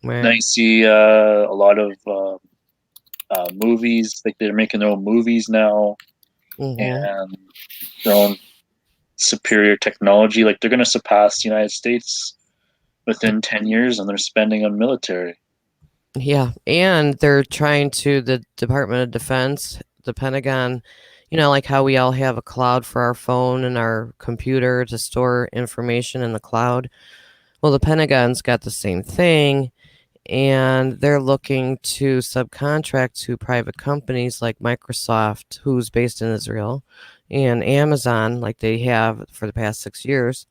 Now you see a lot of movies, like they're making their own movies now, and their own superior technology. Like they're going to surpass the United States within 10 years, and they're spending on military. Yeah, and they're trying to, the Department of Defense, the Pentagon, like how we all have a cloud for our phone and our computer to store information in the cloud. Well, the Pentagon's got the same thing. And they're looking to subcontract to private companies like Microsoft, who's based in Israel, and Amazon, like they have for the past 6 years.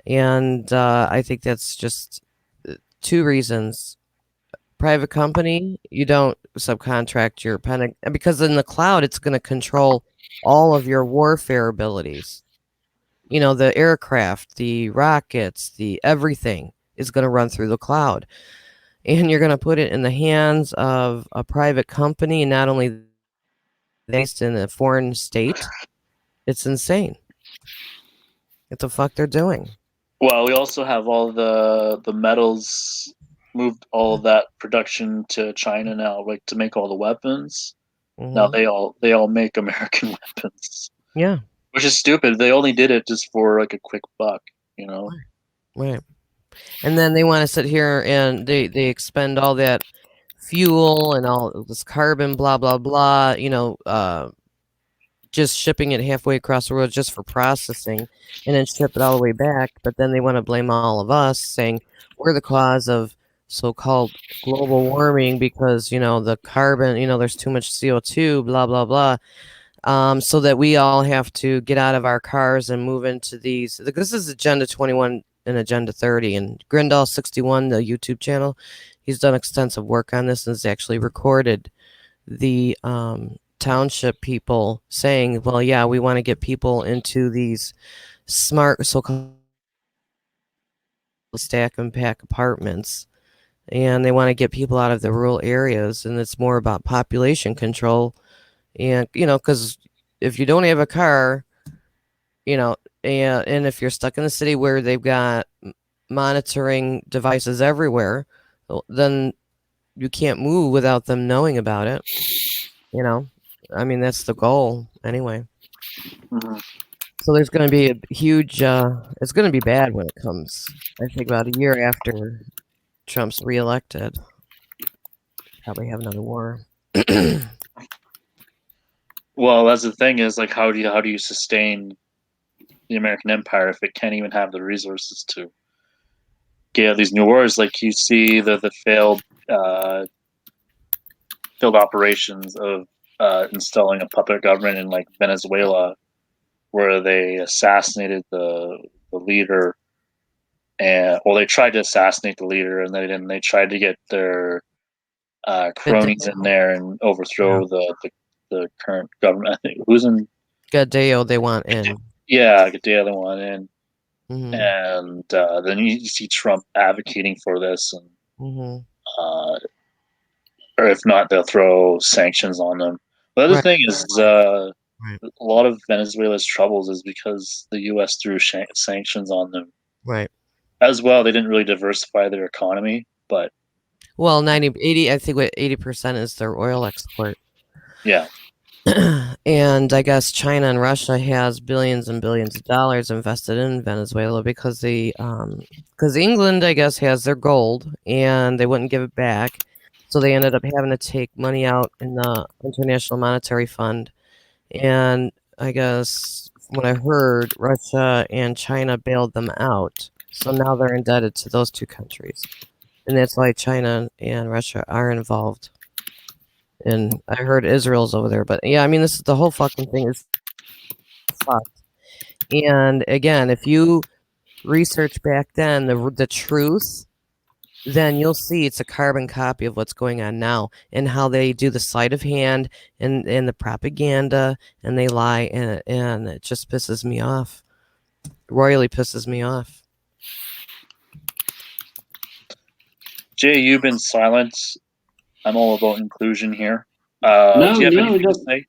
And I think that's just two reasons. Private company, you don't subcontract your Pentagon, because in the cloud, it's going to control all of your warfare abilities. The aircraft, the rockets, the everything is going to run through the cloud. And you're going to put it in the hands of a private company, and not only based in a foreign state. It's insane. What the fuck they're doing? Well, we also have all the metals, moved all of that production to China now, like to make all the weapons. Now they all make American weapons. Yeah. Which is stupid. They only did it just for like a quick buck, Right. And then they want to sit here and they expend all that fuel and all this carbon, blah, blah, blah, just shipping it halfway across the world just for processing, and then ship it all the way back. But then they want to blame all of us, saying we're the cause of so-called global warming because, the carbon, there's too much CO2, blah, blah, blah. So that we all have to get out of our cars and move into these. This is Agenda 21 and Agenda 30, and Grindal 61, the YouTube channel, he's done extensive work on this and has actually recorded the township people saying, well, yeah, we want to get people into these smart so-called stack and pack apartments, and they want to get people out of the rural areas, and it's more about population control. And because if you don't have a car, and if you're stuck in the city where they've got monitoring devices everywhere, then you can't move without them knowing about it. I mean, that's the goal anyway. Mhm. So there's going to be a huge it's going to be bad when it comes, I think, about a year after Trump's reelected. Probably have another war. Well, that's the thing is like how do you sustain the American empire if it can't even have the resources to get out these new wars? Like you see the failed operations of installing a puppet government in like Venezuela, where they assassinated the leader, and they tried to assassinate the leader, and they tried to get their cronies in there and overthrow the current government. I think who's in Gadeo they want in. yeah, Gadea they want in. Mm-hmm. And then you see Trump advocating for this, and or if not, they'll throw sanctions on them. The other thing is, a lot of Venezuela's troubles is because the U.S. threw sanctions on them. Right. As well, they didn't really diversify their economy, but well, 80, I think 80% is their oil export. Yeah. And I guess China and Russia has billions and billions of dollars invested in Venezuela because England, I guess, has their gold and they wouldn't give it back. So they ended up having to take money out in the International Monetary Fund. And I guess when I heard, Russia and China bailed them out. So now they're indebted to those two countries. And that's why China and Russia are involved. And I heard Israel's over there. But yeah, I mean, the whole fucking thing is fucked. And again, if you research back then the truth, then you'll see it's a carbon copy of what's going on now and how they do the sleight of hand and the propaganda, and they lie, and it just pisses me off. Royally pisses me off. Jay, you've been silent. I'm all about inclusion here. Do you have anything to say?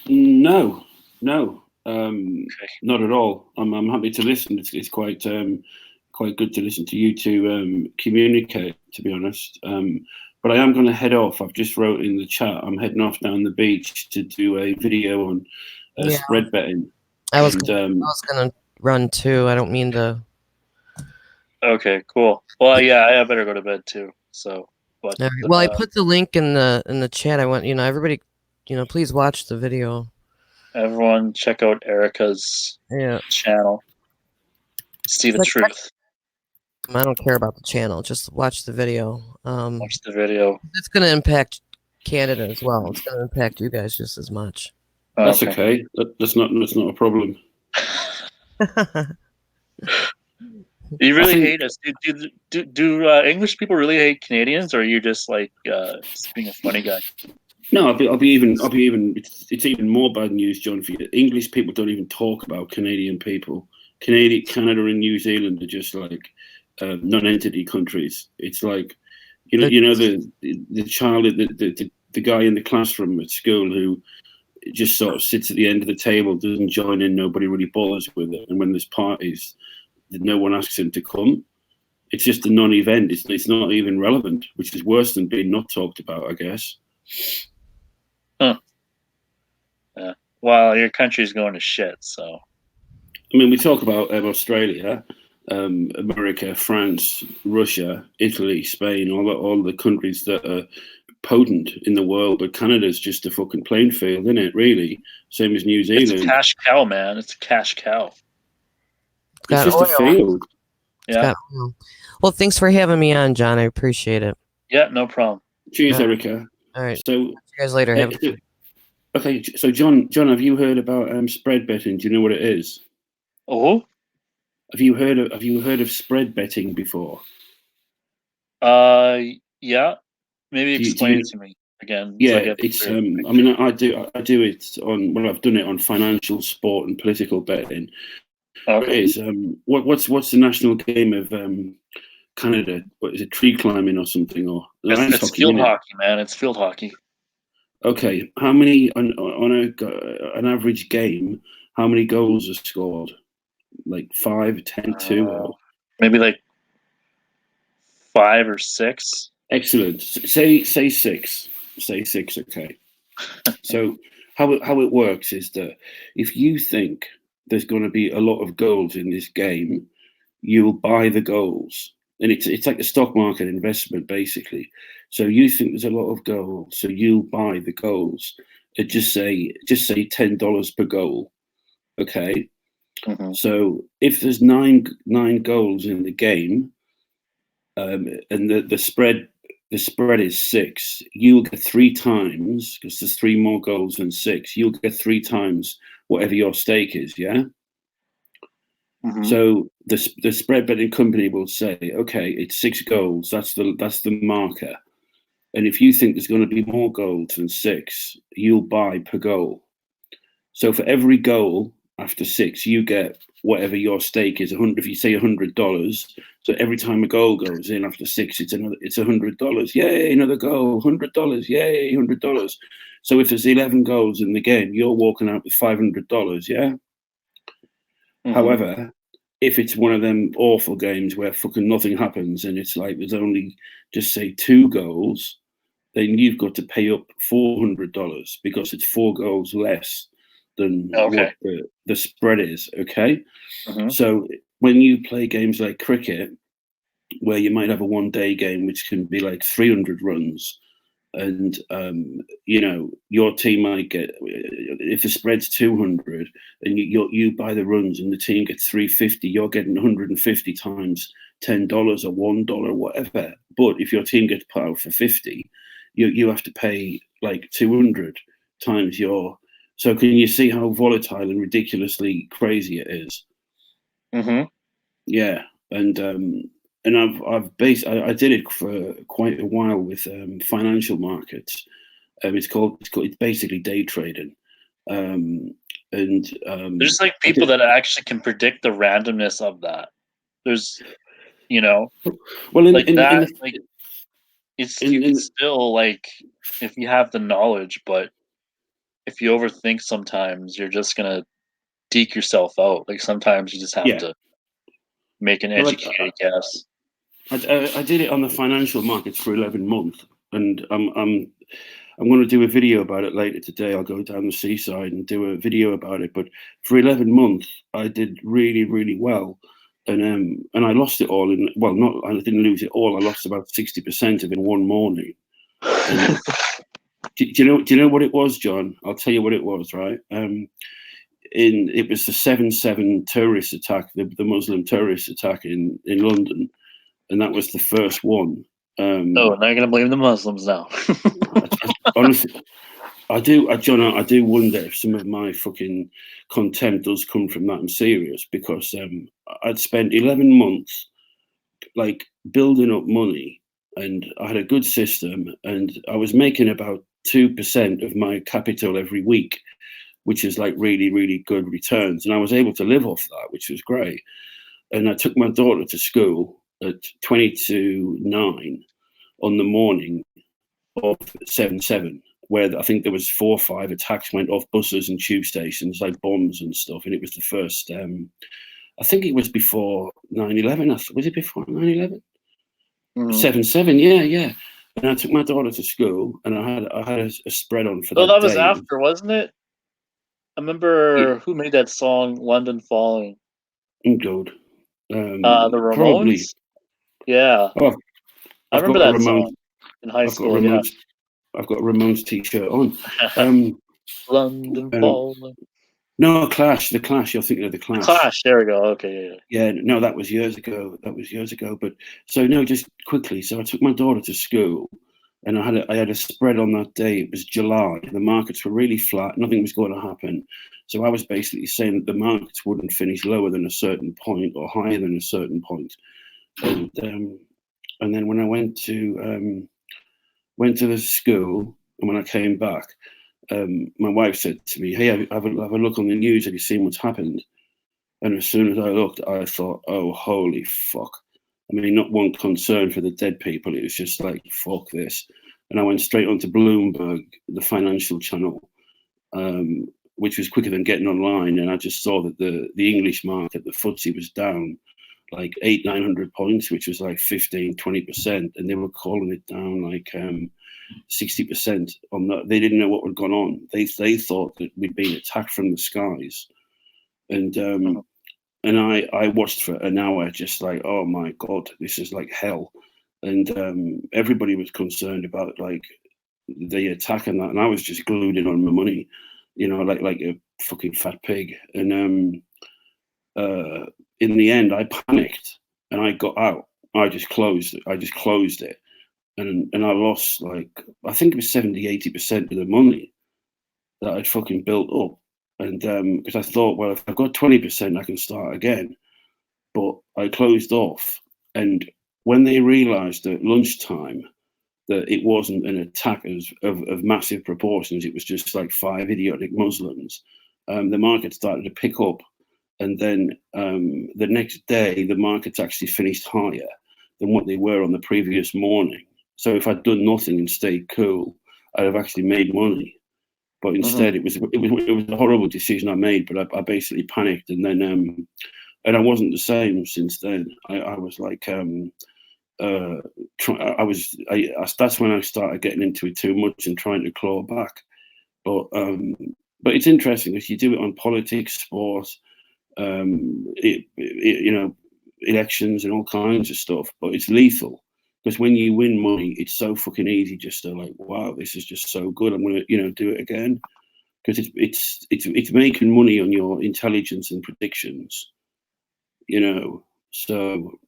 No. Not at all. I'm happy to listen. It's quite good to listen to you two communicate, to be honest. But I am going to head off. I've just wrote in the chat. I'm heading off down the beach to do a video on spread betting. I was going to run too. I don't mean to. Okay, cool. Well, yeah, I better go to bed too. So, but well, I put the link in the chat. I want everybody, please watch the video. Everyone, check out Erica's channel. See the truth. I don't care about the channel. Just watch the video. Watch the video. It's going to impact Canada as well. It's going to impact you guys just as much. That's okay. That's not a problem. You really hate us. Do English people really hate Canadians, or are you just like just being a funny guy? No, I'll be even. It's even more bad news, John. For you, English people don't even talk about Canadian people. Canada, and New Zealand are just like non-entity countries. It's like the child, the guy in the classroom at school who just sort of sits at the end of the table, doesn't join in. Nobody really bothers with it, and when there's parties, no one asks him to come. It's just a non-event. It's not even relevant, which is worse than being not talked about, I guess. Huh. Yeah. Well, your country's going to shit, so. I mean, we talk about Australia, America, France, Russia, Italy, Spain, all the countries that are potent in the world, but Canada's just a fucking playing field, isn't it? Really, same as New Zealand. It's a cash cow, man. It's a cash cow. It's just a field. Yeah. Well, thanks for having me on, John. I appreciate it. Yeah, no problem. Cheers, Erica. All right. So, see you guys later. Okay, so John, have you heard about spread betting? Do you know what it is? Oh. Have you heard of spread betting before? Yeah. Maybe explain it to me again. Yeah, it's. I mean, I do it on. Well, I've done it on financial, sport, and political betting. Okay. Is what's the national game of Canada? What is it? Tree climbing or something? Or no, ice It's hockey, field isn't it? hockey, man. It's field hockey. Okay, how many on an average game? How many goals are scored? Like 5, 10, 2, Uh, or maybe like 5 or 6. excellent. Say 6. Say 6. Okay. So how it works is that if you think there's going to be a lot of goals in this game, you'll buy the goals, and it's like a stock market investment basically. So you think there's a lot of goals, so you'll buy the goals at just say $10 per goal. Okay. Mm-hmm. So if there's nine goals in the game, and the spread is 6, you'll get 3 times, because there's 3 more goals than 6. You'll get 3 times whatever your stake is. Yeah. Mm-hmm. So the spread betting company will say, okay, it's 6 goals. That's the marker. And if you think there's going to be more goals than 6, you'll buy per goal. So for every goal after 6, you get whatever your stake is. 100. If you say $100, so every time a goal goes in after 6, it's $100. Yay, another goal. $100. Yay, $100. So if there's 11 goals in the game, you're walking out with $500. Yeah. Mm-hmm. However, if it's one of them awful games where fucking nothing happens and it's like there's only just say 2 goals, then you've got to pay up $400 because it's 4 goals less than Okay. what the spread is. Okay. Mm-hmm. So when you play games like cricket, where you might have a 1-day game which can be like 300 runs, and your team might get, if the spread's 200 and you buy the runs and the team gets 350, you're getting 150 times $10 or $1, whatever. But if your team gets put out for 50, you have to pay like 200 times your. So can you see how volatile and ridiculously crazy it is? Mm-hmm. Yeah. And I did it for quite a while with financial markets. It's basically day trading. There's like people that actually can predict the randomness of that. There's, well, like that, like you can still, like, if you have the knowledge, but if you overthink, sometimes you're just gonna deke yourself out. Like sometimes you just have yeah. to make an Well, educated guess. I did it on the financial markets for 11 months, and I'm going to do a video about it later today. I'll go down the seaside and do a video about it. But for 11 months, I did really, really well, and I lost it all. I didn't lose it all. I lost about 60% of it in one morning. And do you know what it was, John? I'll tell you what it was. Right. It was the 7/7 terrorist attack, the Muslim terrorist attack in London, and that was the first one. Oh, now you're gonna blame the Muslims now. Honestly, John, I do wonder if some of my fucking contempt does come from that. I'm serious, because I'd spent 11 months like building up money, and I had a good system, and I was making about 2% of my capital every week, which is like really, really good returns, and I was able to live off that, which was great. And I took my daughter to school at 20 to 9 on the morning of 7/7, where I think there was 4 or 5 attacks went off buses and tube stations, like bombs and stuff. And it was the first. I think it was before 9/11. Was it before 9/11? 7/7. Yeah. And I took my daughter to school, and I had a spread on for that. Oh, that was day. after, wasn't it? I remember who made that song, "London Falling." Good. The Ramones. Probably. Yeah. Oh, I remember that song in high school. I've got a Ramones t-shirt on. London Falling. No, Clash. The Clash. You're thinking of the Clash. Clash. There we go. Okay. Yeah. No, that was years ago. But so no, just quickly. So I took my daughter to school, and I had a spread on that day. It was July. The markets were really flat. Nothing was going to happen. So I was basically saying that the markets wouldn't finish lower than a certain point or higher than a certain point. And then when I went to the school, and when I came back, my wife said to me, "Hey, have a look on the news. Have you seen what's happened?" And as soon as I looked, I thought, oh, holy fuck. I mean, not one concern for the dead people. It was just like, fuck this. And I went straight onto Bloomberg, the financial channel, which was quicker than getting online. And I just saw that the English market, the FTSE, was down like 900 points, which was like 15-20%. And they were calling it down like 60% on that. They didn't know what had gone on. They thought that we'd been attacked from the skies. And I watched for an hour, just like, oh my God, this is like hell. And everybody was concerned about like the attack and that. And I was just glued in on my money, you know, like a fucking fat pig. And in the end, I panicked and I got out. I just closed it. And I lost like, I think it was 70-80% of the money that I'd fucking built up. And because I thought, well, if I've got 20%, I can start again. But I closed off. And when they realized at lunchtime that it wasn't an attack of massive proportions, it was just like 5 idiotic Muslims, the market started to pick up. And then the next day, the markets actually finished higher than what they were on the previous morning. So if I'd done nothing and stayed cool, I'd have actually made money. But instead, it was a horrible decision I made. But I basically panicked, and then and I wasn't the same since then. I was like, that's when I started getting into it too much and trying to claw back. But it's interesting if you do it on politics, sport, you know, elections and all kinds of stuff. But it's lethal. Because when you win money, it's so fucking easy just to like, wow, this is just so good. I'm gonna, you know, do it again. Because it's making money on your intelligence and predictions, you know. So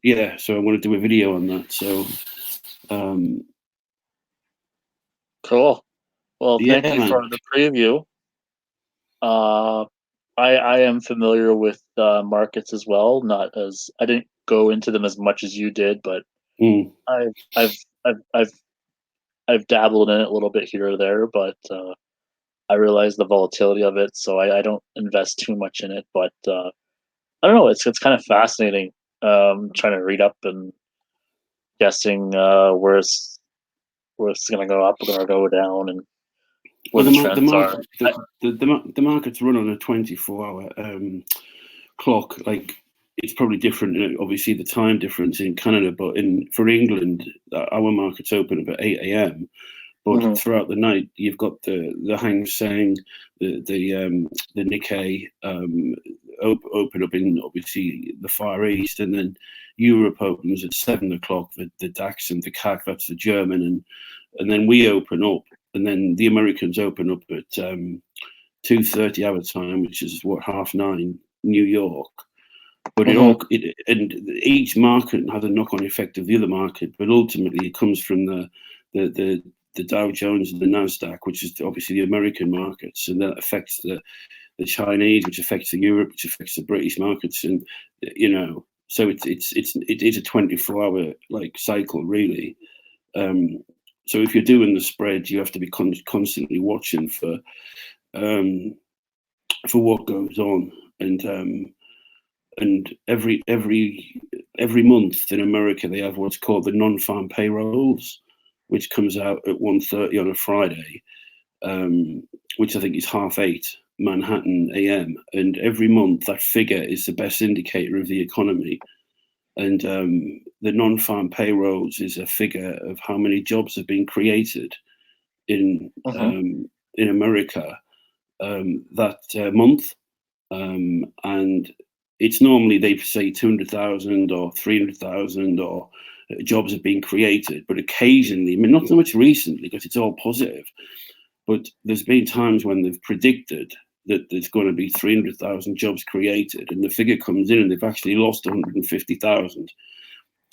yeah, so I want to do a video on that. So cool. Well, yeah, thank you for the preview. I am familiar with markets as well. Not as I didn't go into them as much as you did, but I've dabbled in it a little bit here or there. But I realize the volatility of it, so I don't invest too much in it. But I don't know. It's kind of fascinating. Trying to read up and guessing where it's going to go up, or going to go down, and where the trends are. The markets run on a 24-hour clock. Like, it's probably different, obviously the time difference in Canada, but for England, our markets open about 8 a.m. But throughout the night, you've got the Hang Seng, the Nikkei open up in obviously the Far East, and then Europe opens at 7 o'clock. The DAX and the CAC, that's the German, and then we open up, and then the Americans open up at 2:30 our time, which is what, 9:30 New York. But and each market has a knock-on effect of the other market, but ultimately it comes from the Dow Jones and the Nasdaq, which is obviously the American markets, and that affects the Chinese, which affects the Europe, which affects the British markets, and you know, so it is a 24-hour like cycle really. So if you're doing the spread, you have to be constantly watching for what goes on, and every month in America they have what's called the non-farm payrolls, which comes out at 1:30 on a Friday, which I think is 8:30 Manhattan AM. And every month that figure is the best indicator of the economy. And the non-farm payrolls is a figure of how many jobs have been created in America that month. And it's normally, they say 200,000 or 300,000 or jobs have been created, but occasionally, I mean, not so much recently because it's all positive, but there's been times when they've predicted that there's going to be 300,000 jobs created, and the figure comes in and they've actually lost 150,000.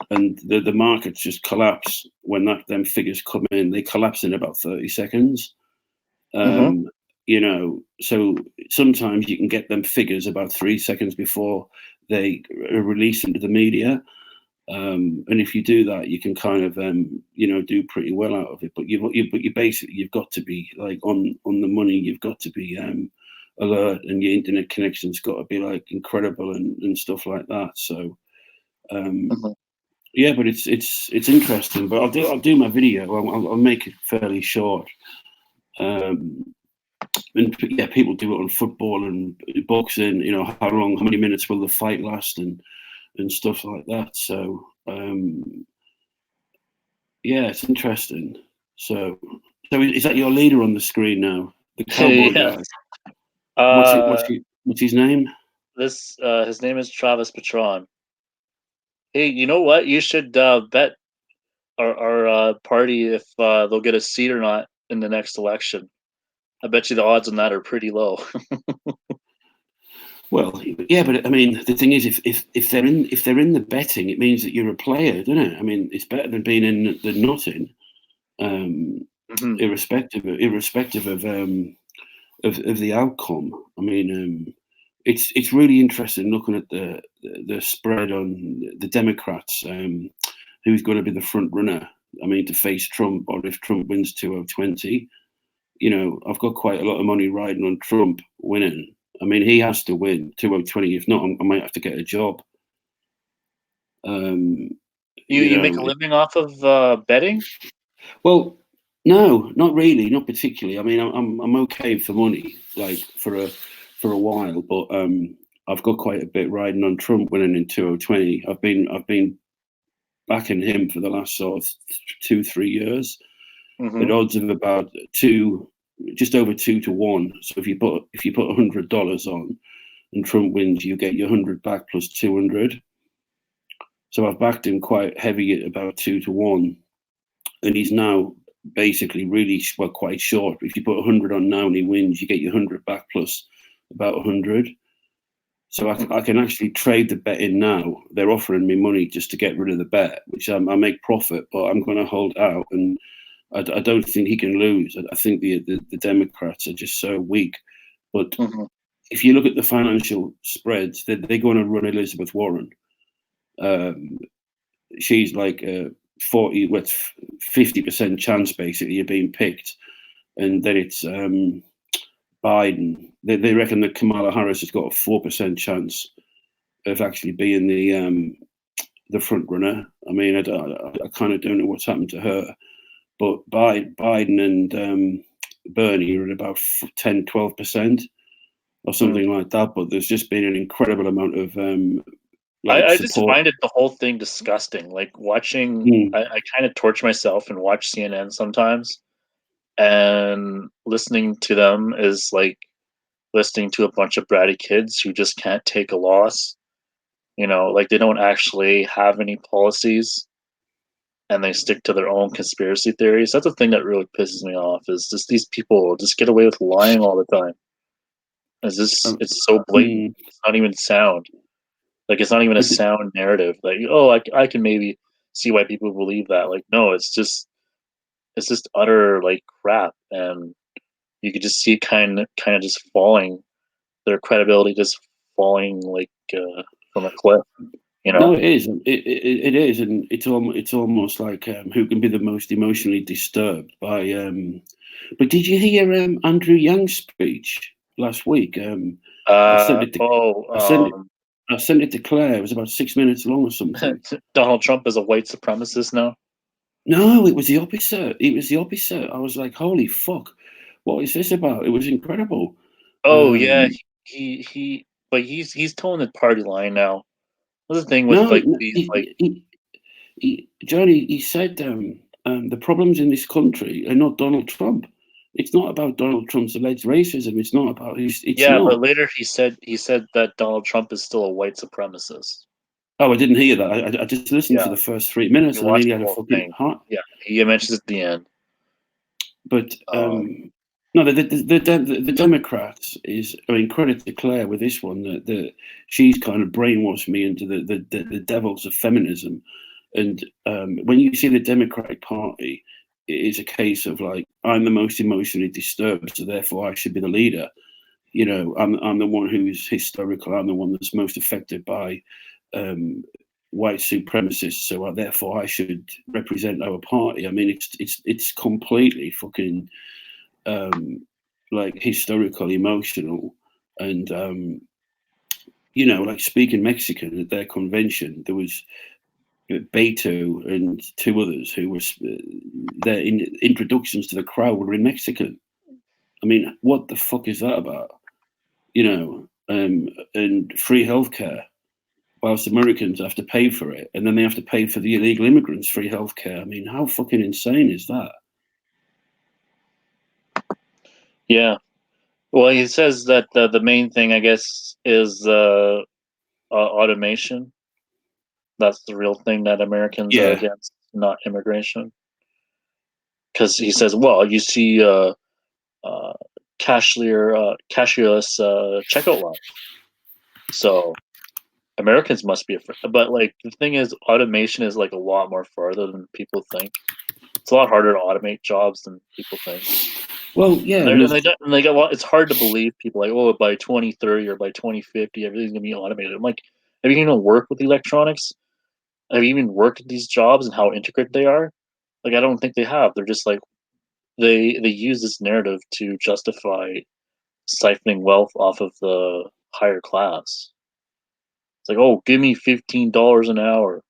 And the markets just collapse when them figures come in. They collapse in about 30 seconds. You know, so sometimes you can get them figures about 3 seconds before they are released into the media. And if you do that, you can kind of, you know, do pretty well out of it. But you've got to be like on the money. You've got to be alert, and your internet connection's got to be like incredible and stuff like that. So yeah, but it's interesting. But I'll do my video. I'll make it fairly short. And yeah, people do it on football and boxing. You know, how many minutes will the fight last, and stuff like that. So yeah, it's interesting. So is that your leader on the screen now? The cowboy Yeah. guy. What's his name? His name is Travis Patron. Hey, you know what? You should bet our party if they'll get a seat or not in the next election. I bet you the odds on that are pretty low. Well, yeah, but I mean, the thing is, if they're in the betting, it means that you're a player, doesn't it? I mean, it's better than being in than not in, irrespective of the outcome. I mean, it's really interesting looking at the spread on the Democrats, who's going to be the front runner. I mean, to face Trump, or if Trump wins 2020, you know, I've got quite a lot of money riding on Trump winning. I mean, he has to win 2020. If not, I might have to get a job. You make a living off of betting? Well, no, not really, not particularly. I mean, I'm okay for money, like for a while, but I've got quite a bit riding on Trump winning in 2020. I've been backing him for the last sort of 2-3 years. At odds of about just over 2 to 1. So if you put $100 on and Trump wins, you get your 100 back plus 200. So I've backed him quite heavy at about 2 to 1, and he's now basically really quite short. If you put 100 on now and he wins, you get your 100 back plus about 100. So I can actually trade the bet in now. They're offering me money just to get rid of the bet, which I make profit, but I'm going to hold out. And I don't think he can lose. I think the Democrats are just so weak. But if you look at the financial spreads, they're going to run Elizabeth Warren. She's like 50% chance basically of being picked, and then it's Biden. They reckon that Kamala Harris has got a 4% chance of actually being the front runner. I mean, I kind of don't know what's happened to her. But Biden and Bernie are at about 10-12% or something like that. But there's just been an incredible amount of I just find the whole thing disgusting. Like watching, I kind of torture myself and watch CNN sometimes, and listening to them is like listening to a bunch of bratty kids who just can't take a loss. You know, like they don't actually have any policies, and they stick to their own conspiracy theories. That's the thing that really pisses me off. Is just these people just get away with lying all the time. It's so blatant. It's not even sound. Like it's not even a sound narrative. Like, oh, I can maybe see why people believe that. Like, no, it's just utter like crap, and you could just see kind of just falling, their credibility just falling like from a cliff. You know? No, it is. It is, and it's almost like who can be the most emotionally disturbed by. But did you hear Andrew Yang's speech last week? I sent it to Claire. It was about 6 minutes long or something. Donald Trump is a white supremacist now. No, it was the opposite. It was the opposite. I was like, holy fuck, what is this about? It was incredible. Oh yeah, but he's towing the party line now. What's the thing with Johnny? He said the problems in this country are not Donald Trump. It's not about Donald Trump's alleged racism. It's not about but later he said that Donald Trump is still a white supremacist. Oh, I didn't hear that. I just listened to the first 3 minutes and I nearly had a fucking heart. Yeah, he mentions at the end. But no, the Democrats is. I mean, credit to Claire with this one that she's kind of brainwashed me into the devils of feminism. And when you see the Democratic Party, it is a case of like, I'm the most emotionally disturbed, so therefore I should be the leader. You know, I'm the one who's historical. I'm the one that's most affected by white supremacists. So therefore I should represent our party. I mean, it's completely fucking like historical, emotional. And you know, like speaking Mexican at their convention, there was Beto and two others who were their introductions to the crowd were in Mexican. I mean, what the fuck is that about? You know, and free healthcare, whilst Americans have to pay for it, and then they have to pay for the illegal immigrants free healthcare. I mean, how fucking insane is that? Yeah. Well, he says that the main thing, I guess, is automation. That's the real thing that Americans are Yeah, against, not immigration. Because he says, well, you see cashless checkout line. So Americans must be afraid. But like the thing is, automation is like a lot more farther than people think. It's a lot harder to automate jobs than people think. well, yeah, And they get a lot. It's hard to believe people like, oh, by 2030 or by 2050, everything's gonna be automated. I'm like, have you even worked with electronics? Have you even worked at these jobs and how intricate they are? Like, I don't think they have. They're just like they use this narrative to justify siphoning wealth off of the higher class. It's like, oh, give me $15 an hour,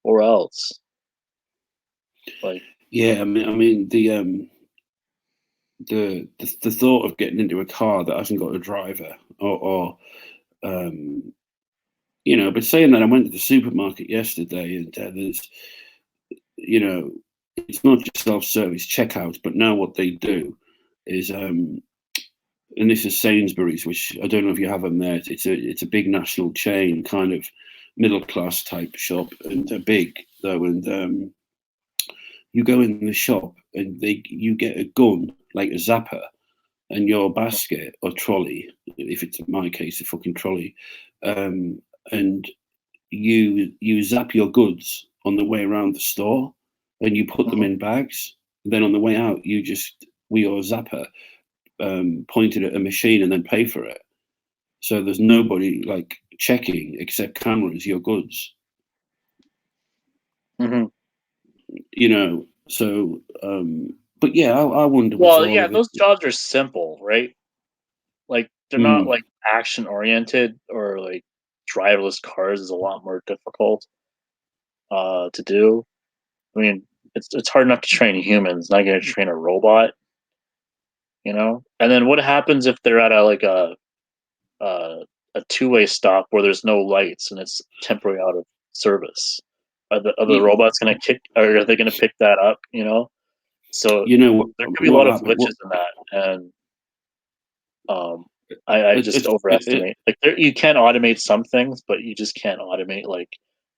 or else. Like, yeah. I mean, the thought of getting into a car that hasn't got a driver, or you know. But saying that, I went to the supermarket yesterday, and there's, you know, it's not just self-service checkouts, but now what they do is, and this is Sainsbury's, which I don't know if you have them there. It's a big national chain, kind of middle class type shop, and they're big though. And you go in the shop, and you get a gun like a zapper, and your basket or trolley, if it's in my case a fucking trolley, and you zap your goods on the way around the store, and you put them in bags. Then on the way out, you just with your zapper pointed at a machine and then pay for it. So there's nobody like checking except cameras your goods. mm-hmm. You know. So, but yeah, I wonder. Well, yeah, those jobs are simple, right? Like they're not like action oriented, or like driverless cars is a lot more difficult to do. I mean, it's hard enough to train humans, not going to train a robot, you know. And then what happens if they're at a two-way stop where there's no lights and it's temporary out of service? Are the robots going to kick? Or are they going to pick that up? You know. So you know there could be a lot of glitches in that, and I just overestimate. Like you can automate some things, but you just can't automate like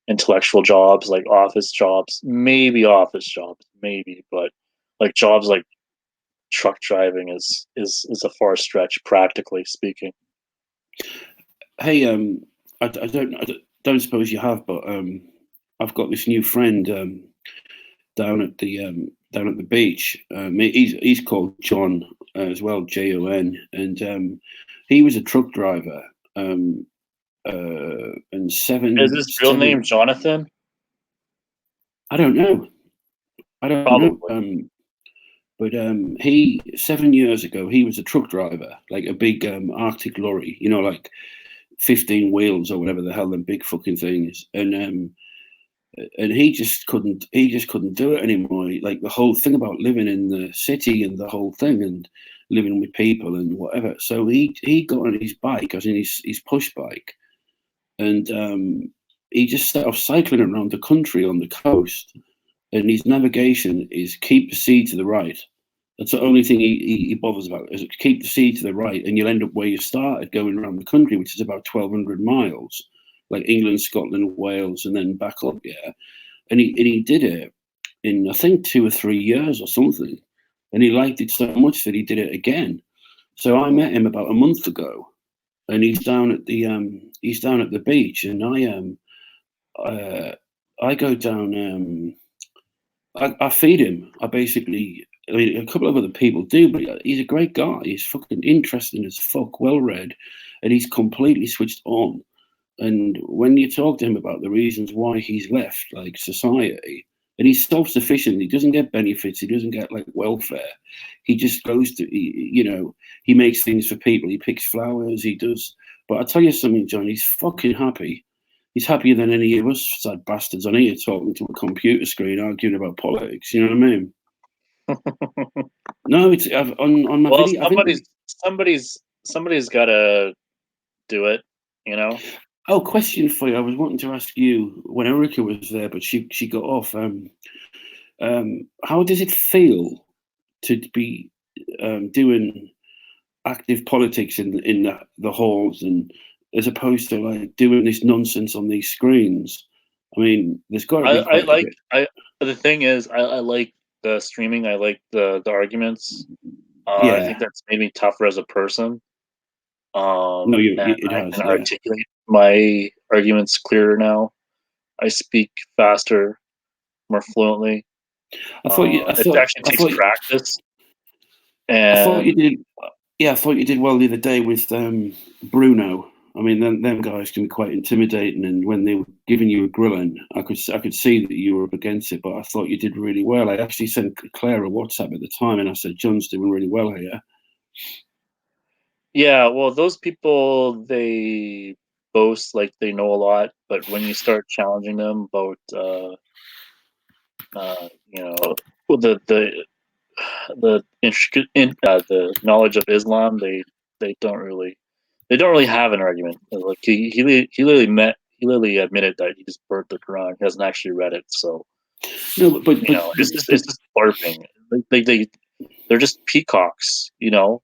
intellectual jobs, like office jobs. Maybe office jobs, maybe, but like jobs like truck driving is a far stretch, practically speaking. Hey, I don't suppose you have, but I've got this new friend down at the beach. He's called John as well, Jon, and he was a truck driver. And Is his real name Jonathan? I don't know. Probably. But he 7 years ago he was a truck driver, like a big Arctic lorry, you know, like 15 wheels or whatever the hell them big fucking things, and he just couldn't do it anymore. Like the whole thing about living in the city and the whole thing and living with people and whatever. So he got on his bike, as in his push bike, and he just set off cycling around the country on the coast. And his navigation is keep the sea to the right. That's the only thing he bothers about, is keep the sea to the right, and you'll end up where you started, going around the country, which is about 1,200 miles, like England, Scotland, Wales, and then back up. Yeah, and he did it in I think 2 or 3 years or something, and he liked it so much that he did it again. So I met him about a month ago, and he's down at the beach, and I go down. I feed him. I mean, a couple of other people do, but he's a great guy. He's fucking interesting as fuck, well read, and he's completely switched on. And when you talk to him about the reasons why he's left, like society, and he's self-sufficient. He doesn't get benefits. He doesn't get like welfare. He just goes to, he makes things for people. He picks flowers. He does. But I tell you something, John. He's fucking happy. He's happier than any of us sad bastards on here talking to a computer screen, arguing about politics. You know what I mean? No, it's on my Well, video. somebody's got to do it. You know. Oh, question for you. I was wanting to ask you when Erica was there, but she got off. How does it feel to be doing active politics in the halls, and as opposed to like doing this nonsense on these screens? I mean, there's got to be. The thing is, I like the streaming. I like the arguments. Yeah. I think that's made me tougher as a person. No, I can articulate my arguments clearer now. I speak faster, more fluently. It actually takes practice. And I thought you did. Yeah, I thought you did well the other day with Bruno. I mean, them guys can be quite intimidating, and when they were giving you a grilling, I could see that you were up against it. But I thought you did really well. I actually sent Claire a WhatsApp at the time, and I said, "John's doing really well here." Yeah, well, those people, they boast like they know a lot, but when you start challenging them about, the intricate the knowledge of Islam, they don't really have an argument. Like he literally admitted that he just burnt the Quran. He hasn't actually read it, so no, but it's just LARPing. They're just peacocks,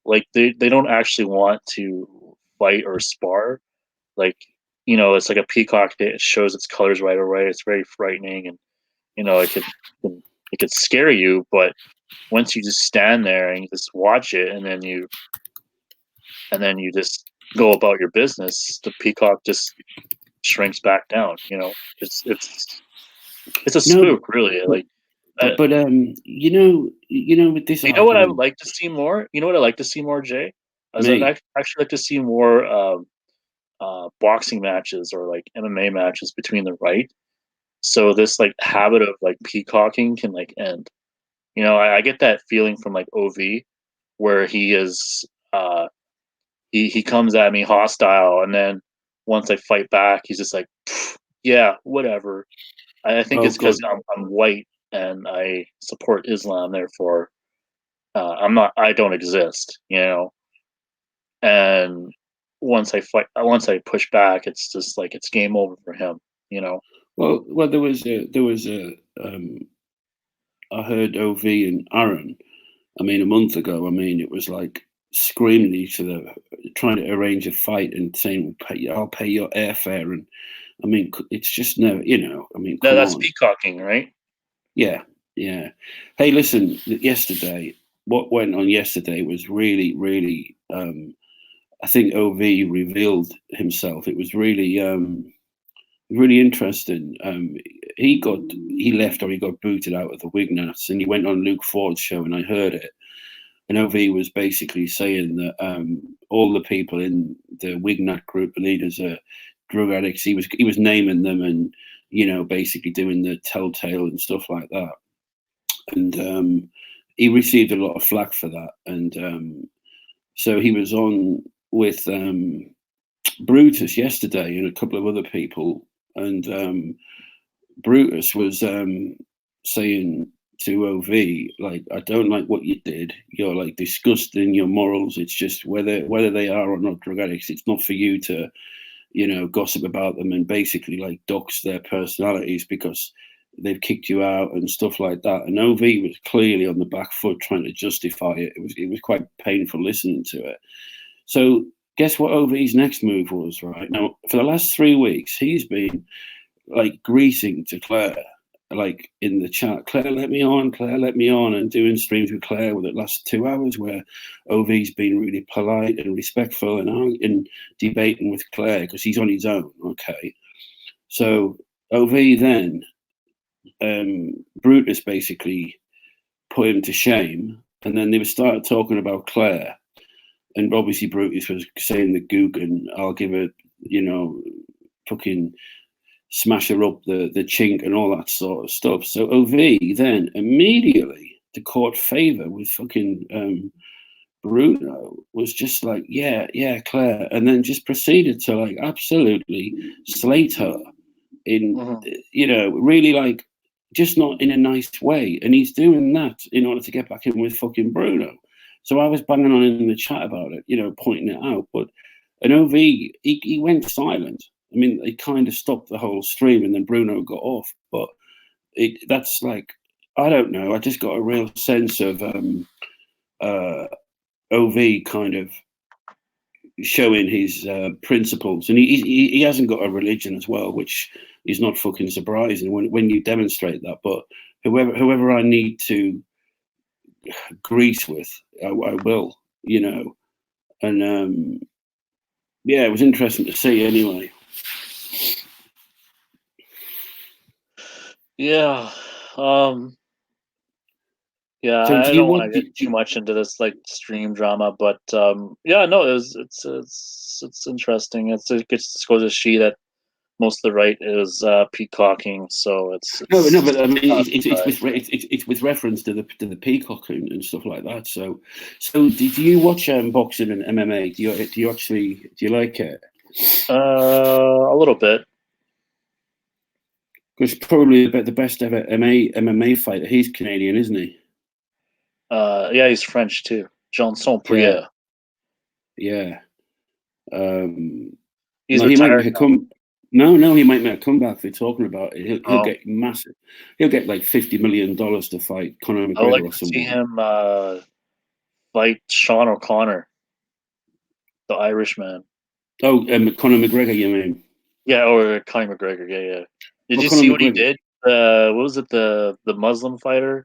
like they don't actually want to fight or spar. Like, it's like a peacock. It shows its colors right away. It's very frightening, and it could scare you. But once you just stand there and you just watch it, and then you just go about your business, the peacock just shrinks back down. It's a spook, really. Like. But with this, you know what I would like to see more? You know what I like to see more, Jay? I'd actually like to see more boxing matches or like MMA matches between the right. So this like habit of like peacocking can like end. I get that feeling from like OV, where he is he comes at me hostile, and then once I fight back, he's just like, yeah, whatever. I think it's because I'm white and I support Islam, therefore I don't exist, and once I push back, it's just like it's game over for him, Well, there was I heard OV and Aaron. I mean, a month ago. I mean, it was like screaming at each other, trying to arrange a fight and saying, "I'll pay your airfare." And I mean, it's just no, I mean, that's peacocking, right? Yeah. Hey, listen, yesterday, what went on yesterday was really, really. I think OV revealed himself. It was really, really interesting. He left, or he got booted out of the Wignats, and he went on Luke Ford's show, and I heard it. And OV was basically saying that all the people in the Wignat group, the leaders, are drug addicts. He was naming them, and basically doing the telltale and stuff like that. And he received a lot of flack for that. And so he was on with Brutus yesterday and a couple of other people, and Brutus was saying to OV, like, I don't like what you did. You're like disgusting. Your morals. It's just whether they are or not drug addicts. It's not for you to, gossip about them and basically like dox their personalities because they've kicked you out and stuff like that. And OV was clearly on the back foot trying to justify it. It was quite painful listening to it. So guess what OV's next move was, right? Now, for the last 3 weeks, he's been like greasing to Claire, like in the chat, Claire, let me on, and doing streams with Claire with the last 2 hours where OV's been really polite and respectful and debating with Claire because he's on his own. Okay. So OV then, Brutus basically put him to shame, and then they started talking about Claire. And obviously Brutus was saying the Guggen, I'll give it, fucking smash her up the chink and all that sort of stuff. So OV then immediately to court favor with fucking Bruno was just like, yeah, Claire, and then just proceeded to like absolutely slate her in, really like just not in a nice way. And he's doing that in order to get back in with fucking Bruno. So I was banging on in the chat about it, pointing it out. But an OV, he went silent. I mean, it kind of stopped the whole stream, and then Bruno got off. But that's like, I don't know. I just got a real sense of OV kind of showing his principles, and he hasn't got a religion as well, which is not fucking surprising when you demonstrate that. But whoever I need to grease with, I will, and yeah, it was interesting to see anyway. Yeah. Yeah, So I don't want to get too much into this like stream drama, but yeah, no, it's interesting. It just goes to see that most of the right is peacocking, so it's no, but I mean it's with reference to the peacocking and stuff like that. So did you watch boxing and MMA? Do you like it? A little bit. Because probably the best ever MMA fighter. He's Canadian, isn't he? Yeah, he's French too. Jean Saint-Prieur. Yeah. He's retired. He might make a comeback. They're talking about it. He'll get massive. He'll get like $50 million to fight Conor McGregor. I would like to see him fight Sean O'Connor, the Irishman. Oh, Conor McGregor, you mean? Yeah, or Conor McGregor. Yeah. Did you see what he did? What was it? The Muslim fighter.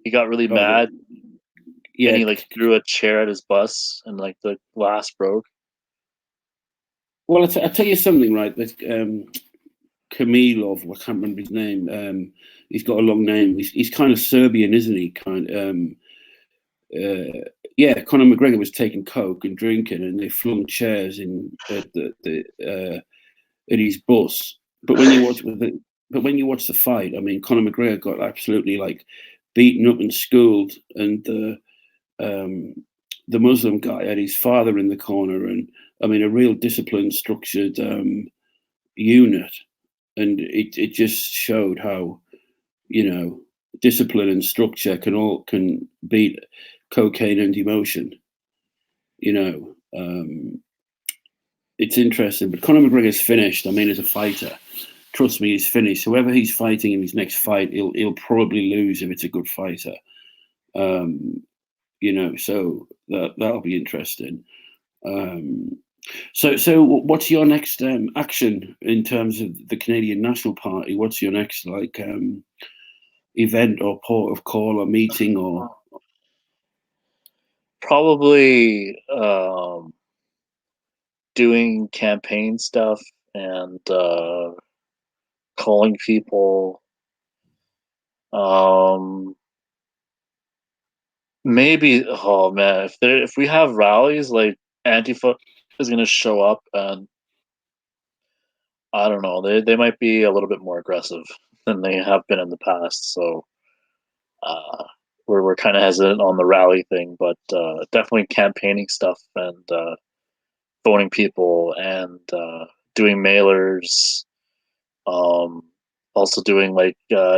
He got really mad. Yeah, and he like threw a chair at his bus, and like the glass broke. Well, I'll tell you something, right? That Kamilov, I can't remember his name. He's got a long name. He's kind of Serbian, isn't he? Yeah, Conor McGregor was taking coke and drinking, and they flung chairs in in his bus. But when you watch the fight, I mean, Conor McGregor got absolutely like beaten up and schooled, and the Muslim guy had his father in the corner, and I mean, a real disciplined, structured unit, and it just showed how discipline and structure can beat cocaine and emotion. It's interesting, but Conor McGregor's finished. I mean, as a fighter, trust me, he's finished. Whoever he's fighting in his next fight, he'll probably lose if it's a good fighter. So that'll be interesting. So what's your next action in terms of the Canadian National Party? What's your next event or port of call or meeting or? Probably doing campaign stuff and calling people. Maybe, oh man, if we have rallies, like Antifa is going to show up, and I don't know, they might be a little bit more aggressive than they have been in the past. So we're kind of hesitant on the rally thing, but definitely campaigning stuff and phoning people and doing mailers. Also doing like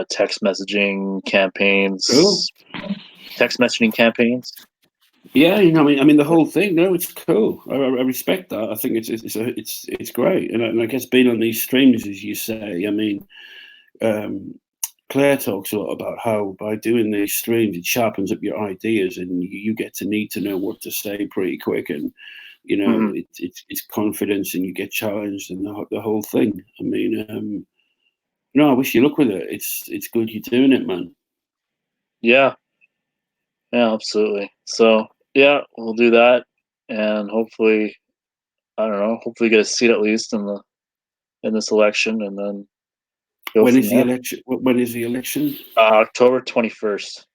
text messaging campaigns. Cool. Text messaging campaigns. Yeah, I mean the whole thing. No, it's cool. I respect that. I think it's great, and I guess being on these streams, as you say, I mean, Claire talks a lot about how by doing these streams, it sharpens up your ideas, and you get to need to know what to say pretty quick, and it's confidence, and you get challenged, and the whole thing. I mean, I wish you luck with it. It's good you're doing it, man. Yeah, absolutely. So yeah, we'll do that, and hopefully, I don't know, hopefully get a seat at least in this election, and then go. When is the election? When is the election? October 21st.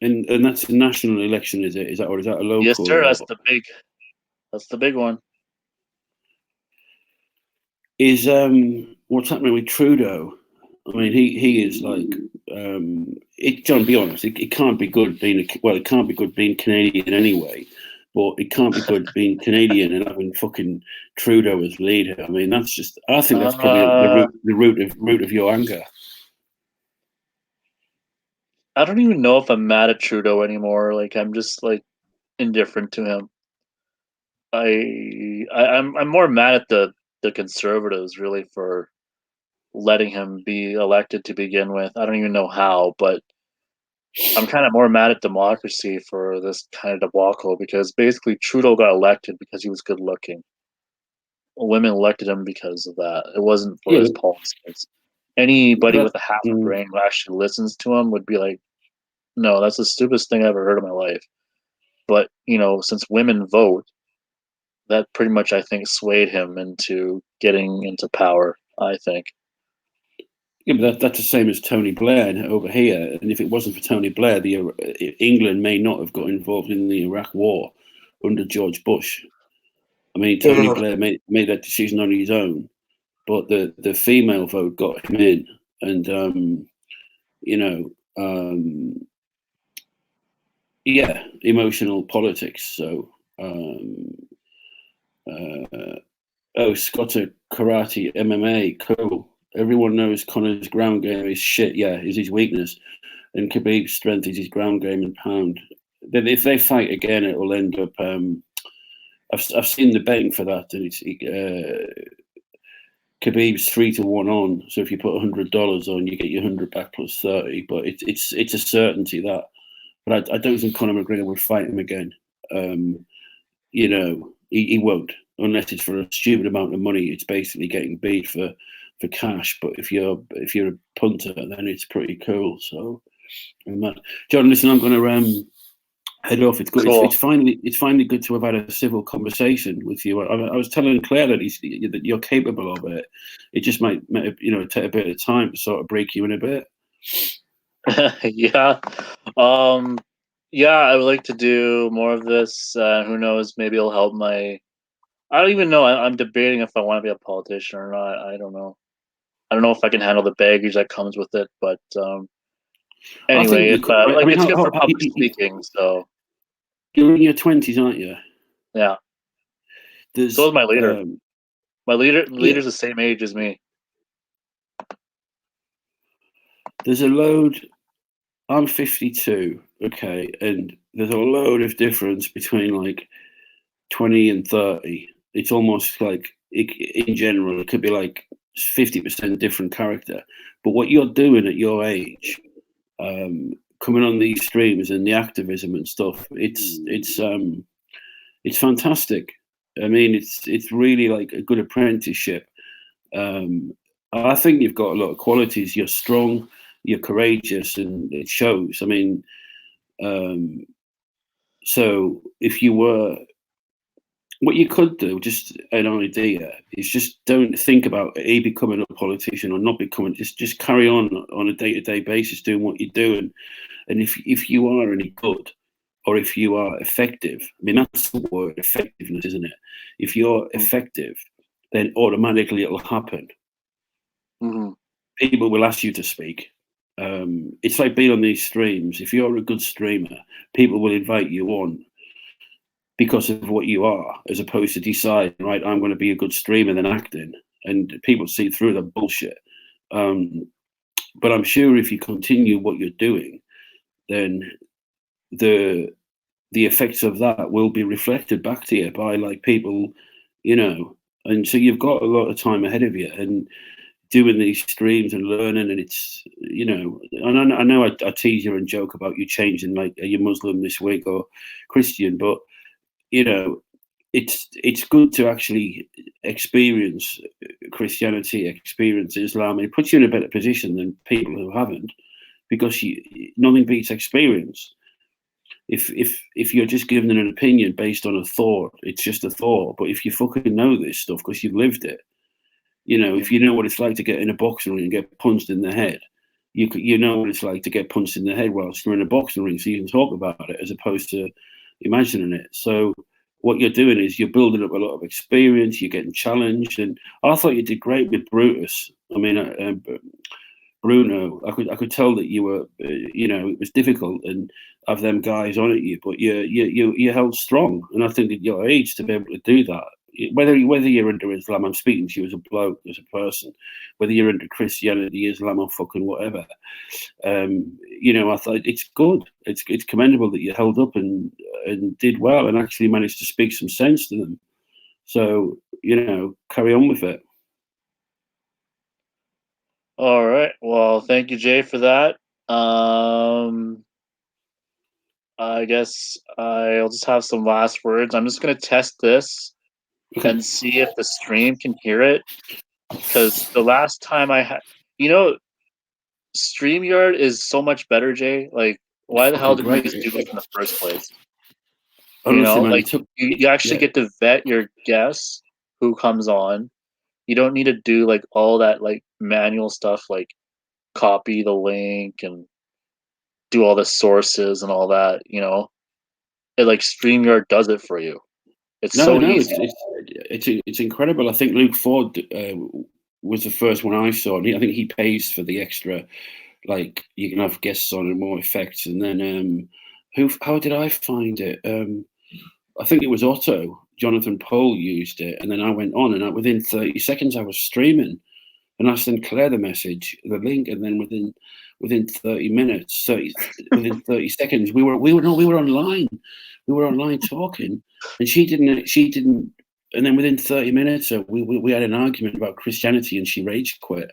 And that's a national election, is it? Is that, or is that a local? Yes, sir. That's the big one. is what's happening with Trudeau. I mean, he is like, John, be honest, it can't be good being, it can't be good being Canadian anyway, but it can't be good being Canadian and having fucking Trudeau as leader. I mean, I think that's probably the root of your anger. I don't even know if I'm mad at Trudeau anymore. Like, I'm just like indifferent to him. I'm more mad at the Conservatives really for letting him be elected to begin with. I don't even know how, but I'm kind of more mad at democracy for this kind of debacle because basically Trudeau got elected because he was good looking. Women elected him because of that. It wasn't for his policies. Anybody with a half a brain who actually listens to him would be like, no, that's the stupidest thing I ever heard in my life. But, you know, since women vote, that pretty much, I think, swayed him into getting into power, I think. Yeah, but that's the same as Tony Blair over here. And if it wasn't for Tony Blair, England may not have got involved in the Iraq War under George Bush. I mean, Tony Blair made that decision on his own, but the female vote got him in. And, you know, yeah, emotional politics. So, Scotta karate, MMA, cool. Everyone knows Connor's ground game is shit. Yeah, is his weakness, and Khabib's strength is his ground game and pound. If they fight again, it will end up. I've seen the betting for that, and it's Khabib's 3-1 on. So if you put $100 on, you get your 100 back plus 30. But it's a certainty that. But I don't think Conor McGregor will fight him again. You know, he won't unless it's for a stupid amount of money. It's basically getting beat for cash. But if you're a punter, then it's pretty cool. So, John, listen, I'm going to head off. It's good. Cool. It's finally good to have had a civil conversation with you. I was telling Claire that you're capable of it. It just might take a bit of time to sort of break you in a bit. Yeah. Yeah, I would like to do more of this. Who knows? Maybe it'll help my. I don't even know. I'm debating if I want to be a politician or not. I don't know. I don't know if I can handle the baggage that comes with it. But anyway, it's good for public speaking. So you're in your 20s, aren't you? Yeah. So is my leader. My leader's the same age as me. There's a load. I'm 52, okay, and there's a load of difference between like 20 and 30. It's almost like, in general, it could be like 50% different character. But what you're doing at your age, coming on these streams and the activism and stuff, it's fantastic. I mean, it's really like a good apprenticeship. I think you've got a lot of qualities. You're strong. You're courageous, and it shows. I mean, so if you were, what you could do, just an idea, is just don't think about becoming a politician or not becoming. Just carry on a day-to-day basis doing what you're doing, and if you are any good, or if you are effective, I mean that's the word, effectiveness, isn't it? If you're effective, then automatically it'll happen. Mm-hmm. People will ask you to speak. It's like being on these streams. If you're a good streamer, people will invite you on because of what you are, as opposed to deciding, right, I'm going to be a good streamer than acting. And people see through the bullshit. But I'm sure if you continue what you're doing, then the effects of that will be reflected back to you by like people, you know. And so you've got a lot of time ahead of you, and doing these streams and learning, and it's, you know, and I know I tease you and joke about you changing, like, are you Muslim this week or Christian, but you know, it's good to actually experience Christianity, experience Islam. It puts you in a better position than people who haven't, because nothing beats experience. If you're just giving an opinion based on a thought, it's just a thought. But if you fucking know this stuff because you've lived it, you know, if you know what it's like to get in a boxing ring and get punched in the head, you know what it's like to get punched in the head whilst you're in a boxing ring, so you can talk about it as opposed to imagining it. So what you're doing is you're building up a lot of experience. You're getting challenged, and I thought you did great with Brutus. I mean, Bruno, I could tell that you were, it was difficult and have them guys on at you, but you held strong, and I think at your age to be able to do that, whether you're into Islam, I'm speaking to you as a bloke, as a person, whether you're into Christianity, Islam, or fucking whatever, I thought it's good, it's commendable that you held up and did well and actually managed to speak some sense to them. So carry on with it. All right. Well, thank you, Jay, for that. I guess I'll just have some last words. I'm just going to test this and see if the stream can hear it. Because the last time I had, StreamYard is so much better, Jay. Like, why the hell did we just do this in the first place? You actually get to vet your guests who comes on. You don't need to do like all that like manual stuff, like copy the link and do all the sources and all that. It like StreamYard does it for you. It's easy. It's incredible. I think Luke Ford was the first one I saw, and I think he pays for the extra, like you can have guests on and more effects. And then how did I find it? I think it was Otto, Jonathan Pohl used it, and then I went on, and within 30 seconds I was streaming, and I sent Claire the link, and then within 30 minutes, within 30 seconds, we were online. We were online talking, and she didn't. And then within 30 minutes, we had an argument about Christianity, and she rage quit.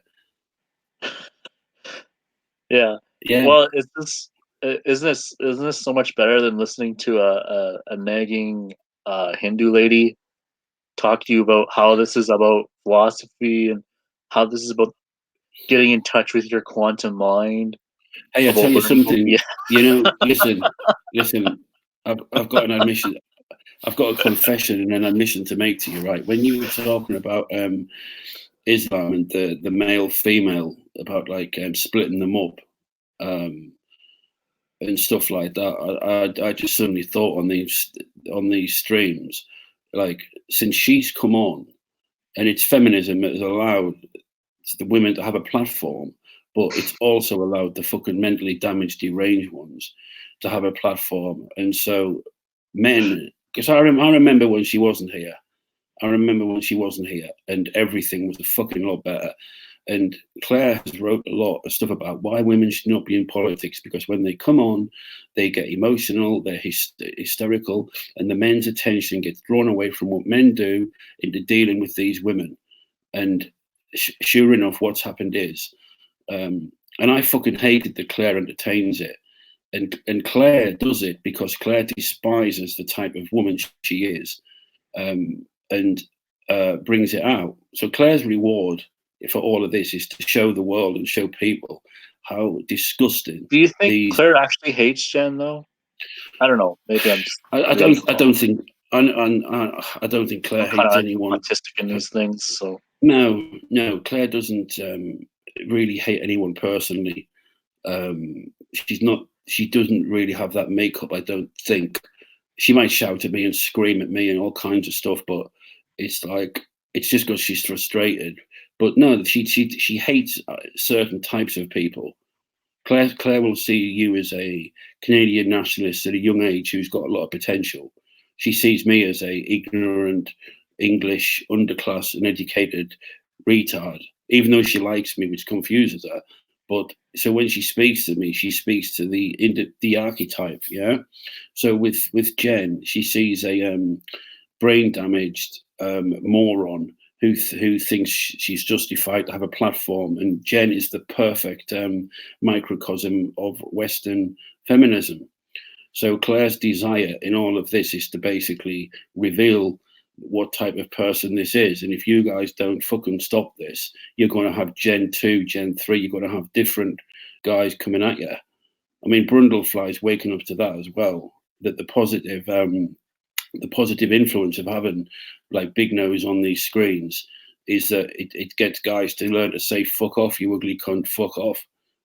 Yeah. Well, isn't this so much better than listening to a nagging Hindu lady talk to you about how this is about philosophy and how this is about getting in touch with your quantum mind? Hey, I'll tell you something. Listen. I've got an admission. I've got a confession and an admission to make to you. Right, when you were talking about Islam and the male female, about like splitting them up and stuff like that, I just suddenly thought on these streams, like since she's come on, and it's feminism that has allowed the women to have a platform, but it's also allowed the fucking mentally damaged, deranged ones to have a platform. And so men, because I remember when she wasn't here. And everything was a fucking lot better. And Claire has wrote a lot of stuff about why women should not be in politics, because when they come on, they get emotional, they're hysterical, and the men's attention gets drawn away from what men do into dealing with these women. And sure enough, what's happened is, and I fucking hated that Claire entertains it. And Claire does it because Claire despises the type of woman she is, and brings it out. So Claire's reward for all of this is to show the world and show people how disgusting. Do you think Claire actually hates Jen though? I don't know. Maybe I'm just. I don't think Claire hates anyone. Autistic in these things, so. No, Claire doesn't really hate anyone personally. She doesn't really have that makeup, I don't think. She might shout at me and scream at me and all kinds of stuff, but it's just because she's frustrated. But no, she hates certain types of people. Claire will see you as a Canadian nationalist at a young age who's got a lot of potential. She sees me as a ignorant English underclass and educated retard, even though she likes me, which confuses her. But so when she speaks to me, she speaks to the archetype, yeah. So with Jen, she sees a brain damaged moron who thinks she's justified to have a platform, and Jen is the perfect microcosm of Western feminism. So Claire's desire in all of this is to basically reveal what type of person this is. And if you guys don't fucking stop this, you're going to have Gen 2, Gen 3, you're going to have different guys coming at you. I mean, Brundlefly's waking up to that as well, that the positive influence of having like Big Nose on these screens is that it gets guys to learn to say fuck off, you ugly cunt, fuck off.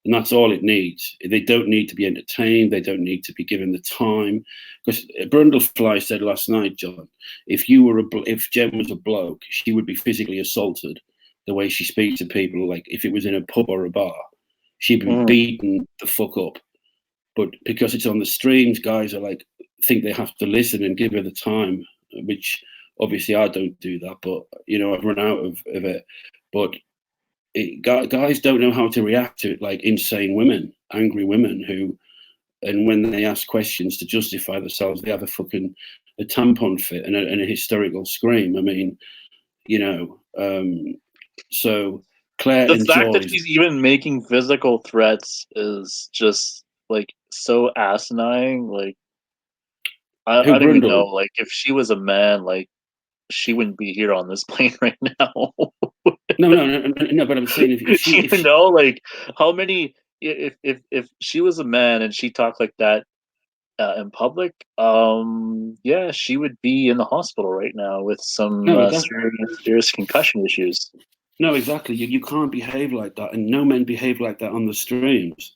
And that's all it needs. They don't need to be entertained. They don't need to be given the time. Because Brundlefly said last night, John, if Jen was a bloke, she would be physically assaulted the way she speaks to people. Like if it was in a pub or a bar, she'd be beaten the fuck up. But because it's on the streams, guys are like, think they have to listen and give her the time, which obviously I don't do that. But, you know, I've run out of it. But guys don't know how to react to it, like insane women, angry women who, and when they ask questions to justify themselves, they have a tampon fit and a hysterical scream. I mean, you know, so Claire the fact that enjoys. she's even making physical threats is just like so asinine. Like I don't even know. Like if she was a man, like she wouldn't be here on this plane right now. No. But I'm saying if she know, like how many? If she was a man and she talked like that in public, yeah, she would be in the hospital right now with some serious concussion issues. No, exactly. You can't behave like that, and no men behave like that on the streams.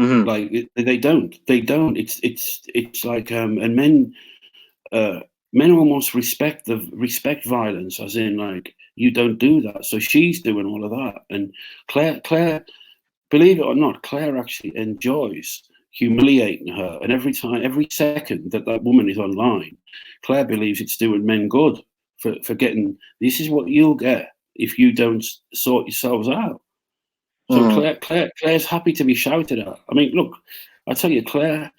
Mm-hmm. Like they don't. It's like and men almost respect violence, as in like you don't do that. So she's doing all of that, and Claire, believe it or not, Claire actually enjoys humiliating her. And every second that woman is online, Claire believes it's doing men good for getting. This is what you'll get if you don't sort yourselves out. So Claire's happy to be shouted at. I mean, look, I tell you, Claire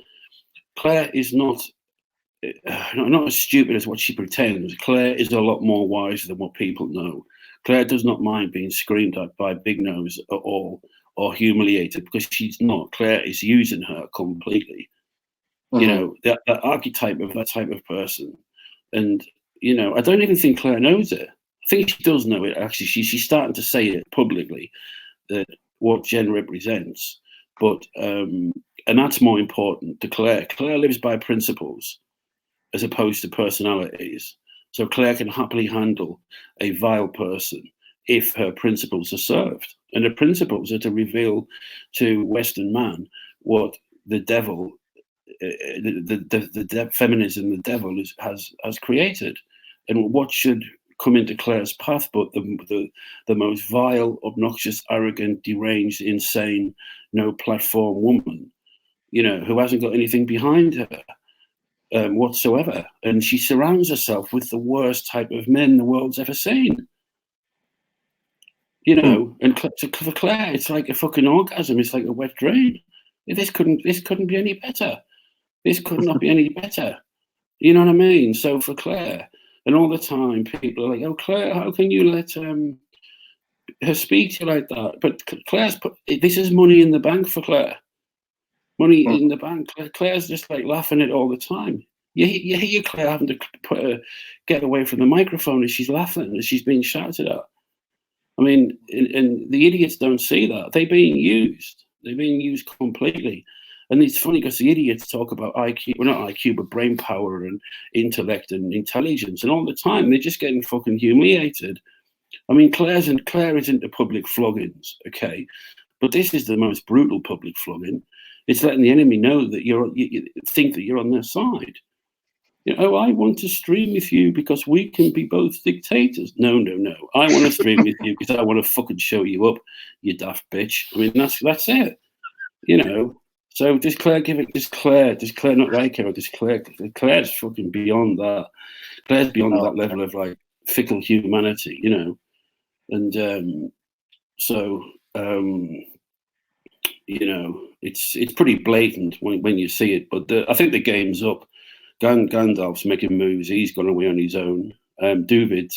is not as stupid as what she pretends. Claire is a lot more wise than what people know. Claire does not mind being screamed at by Big Nose at all or humiliated, because she's not. Claire is using her completely. You know, that archetype of that type of person. And, you know, I don't even think Claire knows it. I think she does know it, actually. She's starting to say it publicly, that what Jen represents. But, and that's more important to Claire. Claire lives by principles as opposed to personalities. So Claire can happily handle a vile person if her principles are served. And the principles are to reveal to Western man what the devil, the feminism, the devil has created, and what should come into Claire's path, but the most vile, obnoxious, arrogant, deranged, insane, no platform woman, you know, who hasn't got anything behind her whatsoever. And she surrounds herself with the worst type of men the world's ever seen. You know, and for Claire, it's like a fucking orgasm. It's like a wet dream. This couldn't be any better. This could not be any better. You know what I mean? So for Claire, and all the time people are like, "Oh, Claire, how can you let her speak to you like that?" But Claire's this is money in the bank for Claire. Money in the bank. Claire's just like laughing at it all the time. You hear Claire having to get away from the microphone as she's laughing, as she's being shouted at. I mean, and the idiots don't see that. They're being used. They're being used completely. And it's funny because the idiots talk about IQ, well, not IQ, but brain power and intellect and intelligence. And all the time, they're just getting fucking humiliated. I mean, Claire is into public floggings, okay? But this is the most brutal public flogging. It's letting the enemy know that you think that you're on their side. You know, I want to stream with you because we can be both dictators. No. I want to stream with you because I want to fucking show you up, you daft bitch. I mean, that's it. You know. So does Claire not like her, or does Claire's fucking beyond that. Claire's beyond that level of like fickle humanity, you know. And you know, it's pretty blatant when you see it. But I think the game's up. Gandalf's making moves. He's gone away on his own. David,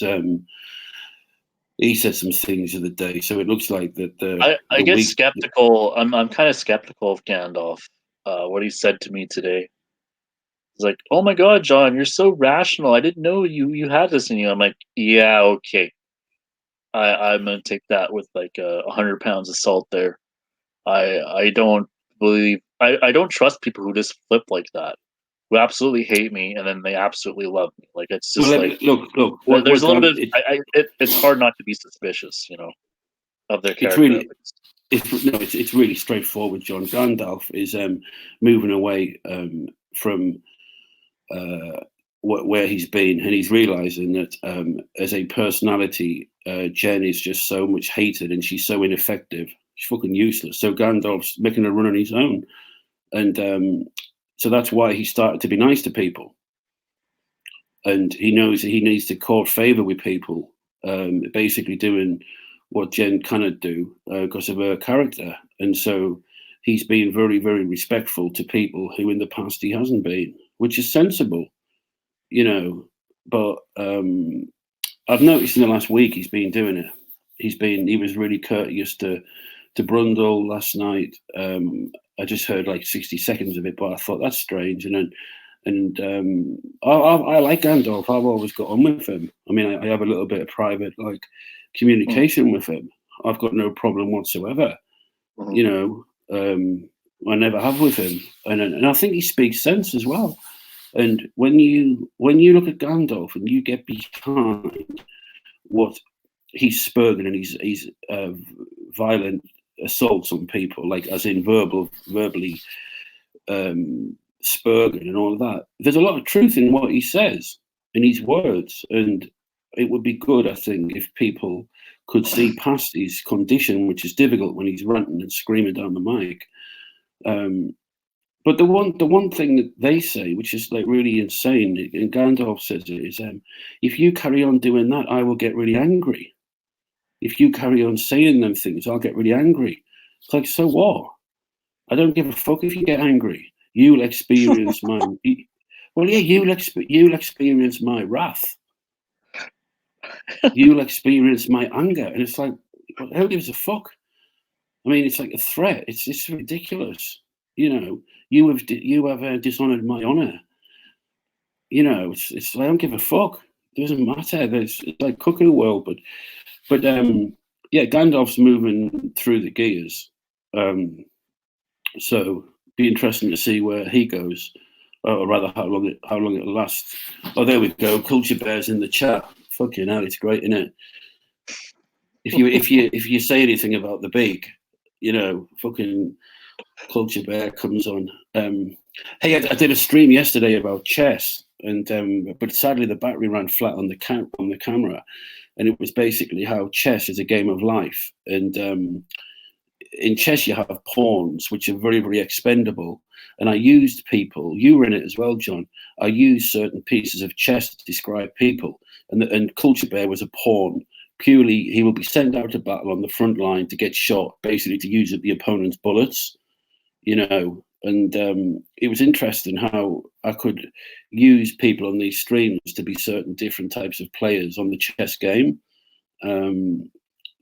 he said some things the other day, so it looks like that. I get skeptical. I'm kind of skeptical of Gandalf. What he said to me today. He's like, "Oh my God, John, you're so rational. I didn't know you had this in you." I'm like, "Yeah, okay. I'm gonna take that with like 100 pounds of salt there. I don't believe. I don't trust people who just flip like that. Who absolutely hate me and then they absolutely love me. Like it's just look. There's a little bit. It's hard not to be suspicious, you know, of their character. it's really straightforward, John. Gandalf is moving away from where he's been, and he's realizing that as a personality, Jen is just so much hated, and she's so ineffective. She's fucking useless. So Gandalf's making a run on his own, and so that's why he started to be nice to people. And he knows that he needs to court favor with people, basically doing what Jen cannot do because of her character. And so he's been very, very respectful to people who in the past he hasn't been, which is sensible, you know. But I've noticed in the last week he's been doing it. He was really courteous to Brundle last night. I just heard like 60 seconds of it, but I thought that's strange. And I like Gandalf. I've always got on with him. I mean, I have a little bit of private like communication with him. I've got no problem whatsoever. You know, I never have with him, and I think he speaks sense as well. And when you look at Gandalf and you get behind what he's spurring and he's violent assaults on people, like as in verbally spurring and all of that, there's a lot of truth in what he says, in his words, and it would be good, I think, if people could see past his condition, which is difficult when he's ranting and screaming down the mic. But the one thing that they say, which is like really insane, and Gandalf says it, is if you carry on doing that, I will get really angry. If you carry on saying them things, I'll get really angry. It's like, so what? I don't give a fuck if you get angry. You'll experience my you'll experience my wrath. You'll experience my anger. And it's like, who gives a fuck? I mean, it's like a threat. It's ridiculous. You know, you have dishonored my honor. You know, it's I don't give a fuck. It doesn't matter. It's like cuckoo world, but yeah, Gandalf's moving through the gears. So be interesting to see where he goes, or rather how long it'll last. Oh, there we go. Culture Bear's in the chat. Fucking hell, it's great, isn't it? If you say anything about the big, you know, fucking Culture Bear comes on. Hey, I did a stream yesterday about chess, and but sadly the battery ran flat on the camera, and it was basically how chess is a game of life, and in chess you have pawns which are very, very expendable, and I used people. You were in it as well, John. I used certain pieces of chess to describe people, and Culture Bear was a pawn. Purely, he will be sent out to battle on the front line to get shot, basically to use up the opponent's bullets, you know. And it was interesting how I could use people on these streams to be certain different types of players on the chess game.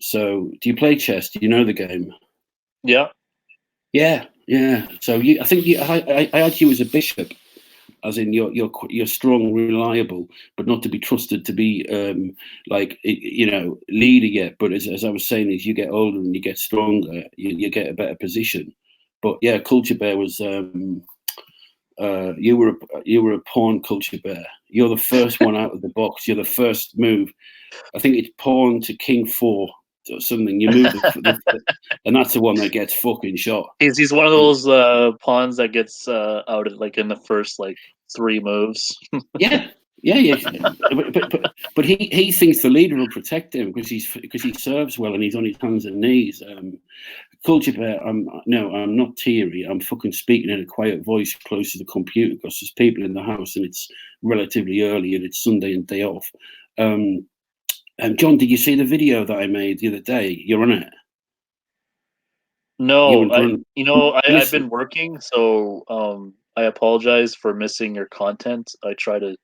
So, do you play chess? Do you know the game? Yeah. So I think I had you as a bishop, as in you're strong, reliable, but not to be trusted to be like, you know, leader yet. But as I was saying, as you get older and you get stronger, you get a better position. But yeah, Culture Bear was you were a pawn, Culture Bear. You're the first one out of the box. You're the first move. I think it's pawn to king 4 or something. You move and that's the one that gets fucking shot. He's one of those pawns that gets outed like in the first like 3 moves. Yeah. But he thinks the leader will protect him because he serves well and he's on his hands and knees. Culture Bear, I'm not teary. I'm fucking speaking in a quiet voice close to the computer because there's people in the house and it's relatively early and it's Sunday and day off. John, did you see the video that I made the other day? You're on it. No, I've been working, so I apologize for missing your content. I try to,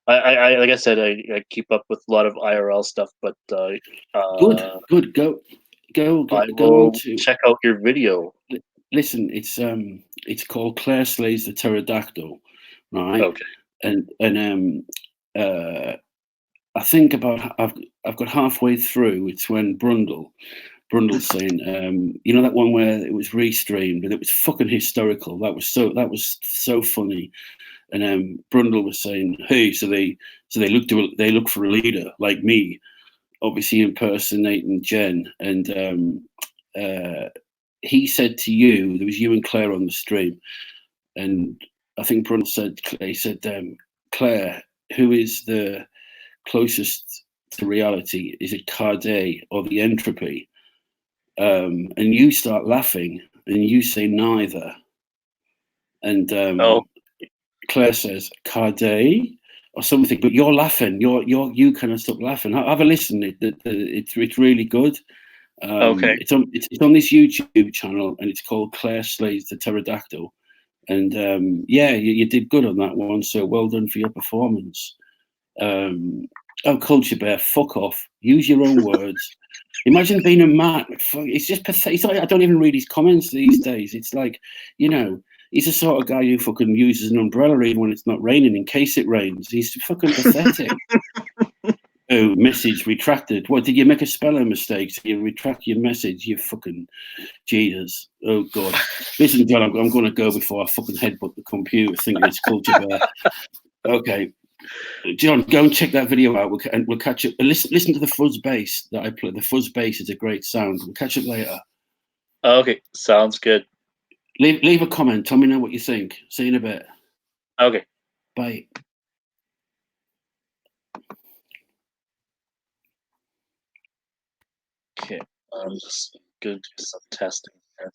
I like I said, I keep up with a lot of IRL stuff, but good. Go on to check out your video. Listen, it's called Claire Slays the Pterodactyl, right? Okay. And I think I've got halfway through. It's when Brundle's saying, you know, that one where it was restreamed and it was fucking hysterical. That was so funny. And Brundle was saying, hey, so they look for a leader like me, obviously impersonating Jen. And he said to you, there was you and Claire on the stream, and I think Brun said, he said, Claire, who is the closest to reality? Is it Cardet or the entropy? And you start laughing, and you say neither. And Claire says Cardet or something, but you're laughing. You kind of stop laughing. Have a listen. It's really good. Okay. It's on this YouTube channel, and it's called Claire Slays the Pterodactyl. And yeah, you did good on that one. So well done for your performance. Oh, Culture Bear, fuck off. Use your own words. Imagine being a man. It's just pathetic. It's like, I don't even read his comments these days. It's like, you know, he's the sort of guy who fucking uses an umbrella even when it's not raining in case it rains. He's fucking pathetic. Oh, message retracted. What, did you make a spelling mistake? So you retract your message? You fucking Jesus. Oh, God. Listen, John, I'm going to go before I fucking headbutt the computer thinking it's Culture Bear. Okay. John, go and check that video out, and we'll catch up. Listen to the fuzz bass that I play. The fuzz bass is a great sound. We'll catch up later. Okay, sounds good. Leave a comment. Tell me know what you think. See you in a bit. Okay. Bye. Okay, I'm just going to do some testing here.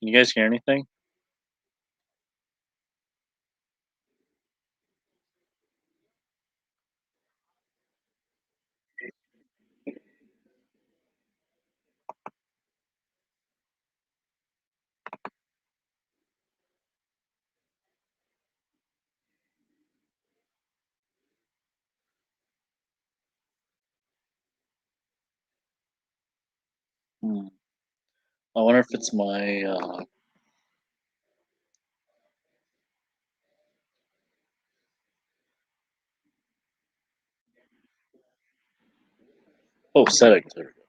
Can you guys hear anything? I wonder if it's my oh, settings. There we go.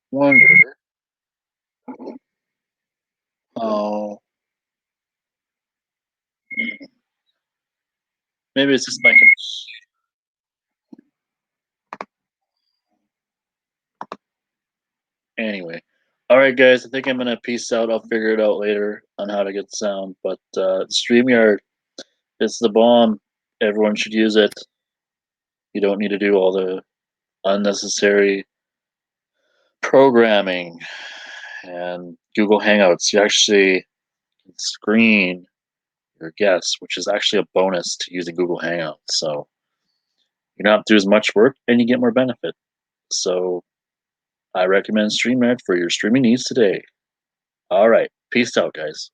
Wonder how. Maybe it's just my. Anyway, all right, guys. I think I'm gonna peace out. I'll figure it out later on how to get sound. But Streamyard, it's the bomb. Everyone should use it. You don't need to do all the unnecessary programming and Google Hangouts. You actually can screen your guests, which is actually a bonus to using Google Hangouts. So You don't have to do as much work, and you get more benefit. So I recommend StreamYard for your streaming needs today. All right, peace out, guys.